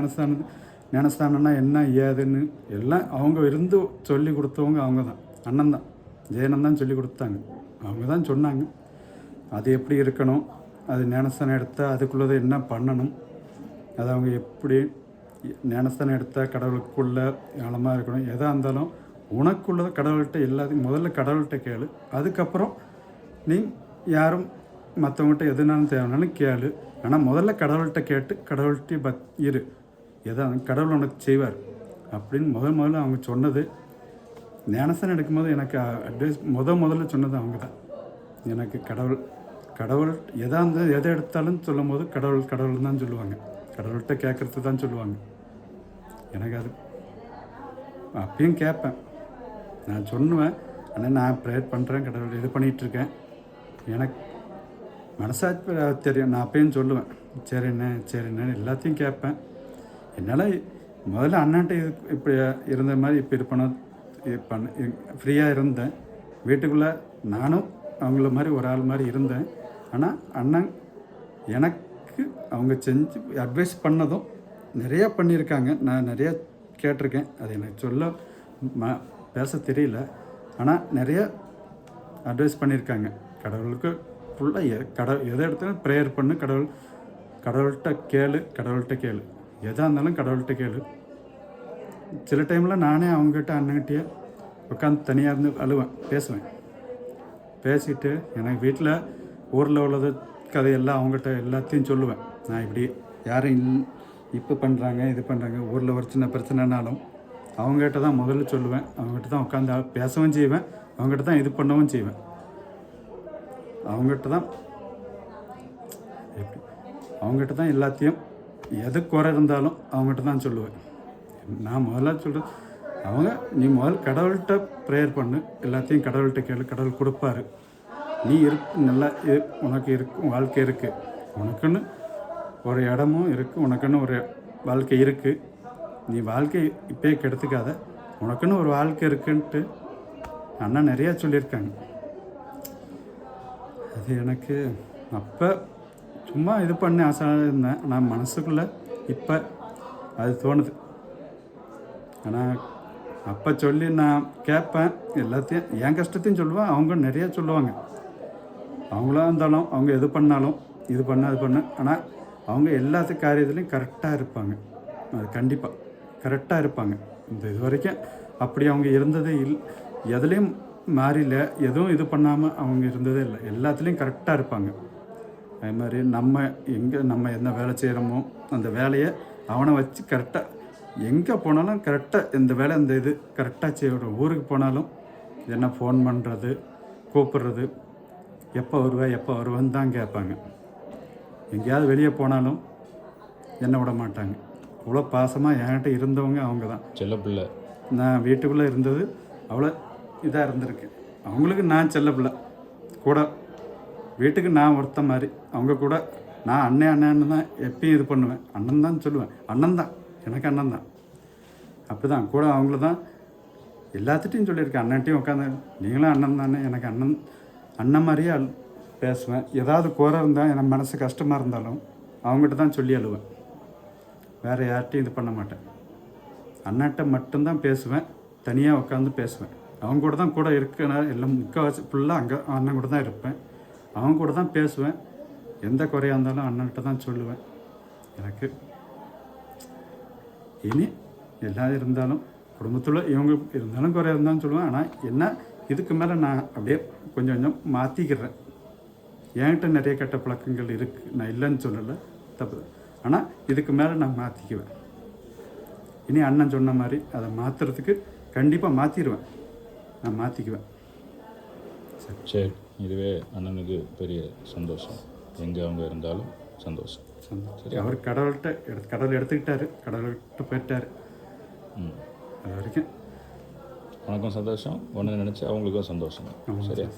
ஞானஸ்தானம்னா என்ன ஏதுன்னு எல்லாம் அவங்க இருந்து சொல்லி கொடுத்தவங்க அவங்க தான். அண்ணன் தான், ஜெயனன் தான் சொல்லி கொடுத்தாங்க. அவங்க தான் சொன்னாங்க அது எப்படி இருக்கணும், அது ஞானஸ்தானம் எடுத்தால் அதுக்குள்ளதை என்ன பண்ணணும், அது அவங்க எப்படி ஞானஸ்தானம் எடுத்தால் கடவுளுக்குள்ளே ஆழமாக இருக்கணும். எதாக இருந்தாலும் உனக்குள்ளதை கடவுள்கிட்ட எல்லாத்தையும் முதல்ல கடவுள்கிட்ட கேளு. அதுக்கப்புறம் நீ யாரும் மற்றவங்ககிட்ட எதுனாலும் தேவைனாலும் கேளு. ஆனால் முதல்ல கடவுள்கிட்ட கேட்டு கடவுள்கிட்ட இரு, எதாவது கடவுள் உனக்கு செய்வார் அப்படின்னு முதல்ல அவங்க சொன்னது. ஞானஸ்தானம் எடுக்கும்போது எனக்கு அட்வைஸ் முதல்ல சொன்னது அவங்க தான். எனக்கு கடவுள் எதாக இருந்தாலும் எதை எடுத்தாலும் சொல்லும் போது கடவுள் தான் சொல்லுவாங்க, கடவுள்கிட்ட கேட்குறது தான் சொல்லுவாங்க. எனக்கு அது அப்பயும் கேட்பேன், நான் சொல்லுவேன். ஆனால் நான் ப்ரேயர் பண்ணுறேன், கடவுள் இது பண்ணிகிட்ருக்கேன், எனக்கு மனசாட்சி தெரியும். நான் அப்பயும் சொல்லுவேன், சரிண்ணே எல்லாத்தையும் கேட்பேன். என்னால் முதல்ல அண்ணாட்ட இப்படி இருந்த மாதிரி இப்போ இது பண்ண ஃப்ரீயாக இருந்தேன். வீட்டுக்குள்ளே நானும் அவங்கள மாதிரி ஒரு ஆள் மாதிரி இருந்தேன். ஆனால் அண்ணன் எனக்கு அவங்க செஞ்சு அட்வைஸ் பண்ணதும் நிறையா பண்ணியிருக்காங்க. நான் நிறையா கேட்டிருக்கேன், அது எனக்கு சொல்ல பேச தெரியல. ஆனால் நிறைய அட்வைஸ் பண்ணியிருக்காங்க. கடவுளுக்கு ஃபுல்லாக எதை எடுத்தாலும் ப்ரேயர் பண்ணு, கடவுள்கிட்ட கேளு, எதாக இருந்தாலும் கடவுள்கிட்ட கேளு. சில டைமில் நானே அவங்ககிட்ட அண்ணன்கிட்டயே உட்காந்து தனியாக இருந்து அழுவேன், பேசிட்டு எனக்கு வீட்டில் ஊரில் உள்ளது கதையெல்லாம் அவங்ககிட்ட எல்லாத்தையும் சொல்லுவேன். நான் இப்படி யாரும் இப்போ பண்ணுறாங்க இது பண்ணுறாங்க, ஊரில் ஒரு சின்ன பிரச்சனைனாலும் அவங்ககிட்ட தான் முதல்ல சொல்லுவேன். அவங்ககிட்ட தான் உட்காந்து பேசவும் செய்வேன், அவங்ககிட்ட தான் இது பண்ணவும் செய்வேன். அவங்ககிட்ட தான் எல்லாத்தையும் எது குறை இருந்தாலும் அவங்ககிட்ட தான் சொல்லுவேன். நான் முதல்ல சொல்கிறது நீ முதல்ல கடவுள்கிட்ட ப்ரேயர் பண்ணு, எல்லாத்தையும் கடவுள்கிட்ட கேளு, கடவுள் கொடுப்பாரு. நீ நல்லா உனக்கு வாழ்க்கை இருக்குது, உனக்குன்னு ஒரு இடமும் இருக்குது, உனக்குன்னு ஒரு வாழ்க்கை இருக்குது. நீ வாழ்க்கை இப்போயே கெடுத்துக்காத, உனக்குன்னு ஒரு வாழ்க்கை இருக்குன்ட்டு அண்ணா நிறையா சொல்லியிருக்காங்க. அது எனக்கு அப்போ சும்மா இது பண்ணி ஆசை இருந்தேன். நான் மனசுக்குள்ளே இப்போ அது தோணுது. ஆனால் அப்போ சொல்லி நான் கேட்பேன், எல்லாத்தையும் என் கஷ்டத்தையும் சொல்லுவேன், அவங்க நிறையா சொல்லுவாங்க. அவங்களா இருந்தாலும் அவங்க எது பண்ணாலும் இது பண்ணு. ஆனால் அவங்க எல்லாத்து காரியத்துலேயும் கரெக்டாக இருப்பாங்க, அது கண்டிப்பாக கரெக்டாக இருப்பாங்க. இந்த இது வரைக்கும் அப்படி அவங்க இருந்ததே எதுலேயும் மாறில, எதுவும் இது பண்ணாமல் அவங்க இருந்ததே இல்லை. எல்லாத்துலேயும் கரெக்டாக இருப்பாங்க. அதே மாதிரி நம்ம என்ன வேலை செய்கிறோமோ அந்த வேலையை அவனை வச்சு கரெக்டாக எங்கே போனாலும் கரெக்டாக இந்த வேலை இந்த இது கரெக்டாக செய்யணும். ஊருக்கு போனாலும் என்ன ஃபோன் பண்ணுறது, கூப்பிட்றது, எப்போ வருவேன்னு தான் கேட்பாங்க. எங்கேயாவது வெளியே போனாலும் என்ன விட மாட்டாங்க. அவ்வளோ பாசமாக என்கிட்ட இருந்தவங்க அவங்க தான். செல்ல பிள்ளை. நான் வீட்டுக்குள்ளே இருந்தது அவ்வளோ இதாக இருந்திருக்கு. அவங்களுக்கு நான் செல்ல பிள்ளை கூட, வீட்டுக்கு நான் ஒருத்த மாதிரி. அவங்க கூட நான் அண்ணன்னு தான் எப்பயும் இது பண்ணுவேன். அண்ணன் தான் சொல்லுவேன். அண்ணன் தான், எனக்கு அண்ணன் தான். அப்படி தான் கூட அவங்கள தான் எல்லாத்துட்டையும் சொல்லியிருக்கேன். அண்ணன்ட்டையும் உட்காந்து நீங்களும் அண்ணன் தானே, எனக்கு அண்ணன் மாதிரியே பேசுவேன். ஏதாவது குறை இருந்தால் எனக்கு மனசு கஷ்டமாக இருந்தாலும் அவங்ககிட்ட தான் சொல்லி அழுவேன். வேறு யார்கிட்டையும் இது பண்ண மாட்டேன். அண்ணன்ட்ட மட்டும்தான் பேசுவேன். தனியாக உட்காந்து பேசுவேன். அவங்க கூட தான் கூட இருக்கணும். எல்லாம் முக்கால்வாசி ஃபுல்லாக அங்கே அண்ணன் கூட தான் இருப்பேன். அவங்க கூட தான் பேசுவேன். எந்த குறையாக இருந்தாலும் அண்ணன்கிட்ட தான் சொல்லுவேன். எனக்கு இனி எல்லாம் இருந்தாலும் குடும்பத்தில் இவங்க இருந்தாலும் குறையாக இருந்தாலும் சொல்லுவேன். ஆனால் என்ன இதுக்கு மேலே நான் அப்படியே கொஞ்சம் கொஞ்சம் மாற்றிக்கிறேன். என்கிட்ட நிறைய கெட்ட பழக்கங்கள் இருக்குது, நான் இல்லைன்னு சொல்லலை, தப்பு. ஆனால் இதுக்கு மேலே நான் மாற்றிக்குவேன். இனி அண்ணன் சொன்ன மாதிரி அதை மாற்றுறதுக்கு கண்டிப்பாக மாற்றிடுவேன். நான் மாற்றிக்குவேன். சரி, இதுவே அண்ணனுக்கு பெரிய சந்தோஷம். எங்கே அவங்க இருந்தாலும் சந்தோஷம். சரி, அவர் கடவுள் எடுத்துக்கிட்டாரு, கடவுள்கிட்ட போயிட்டார். அது வரைக்கும் உனக்கும் சந்தோஷம், ஒன்று நினச்சி அவங்களுக்கும் சந்தோஷம். சரியா?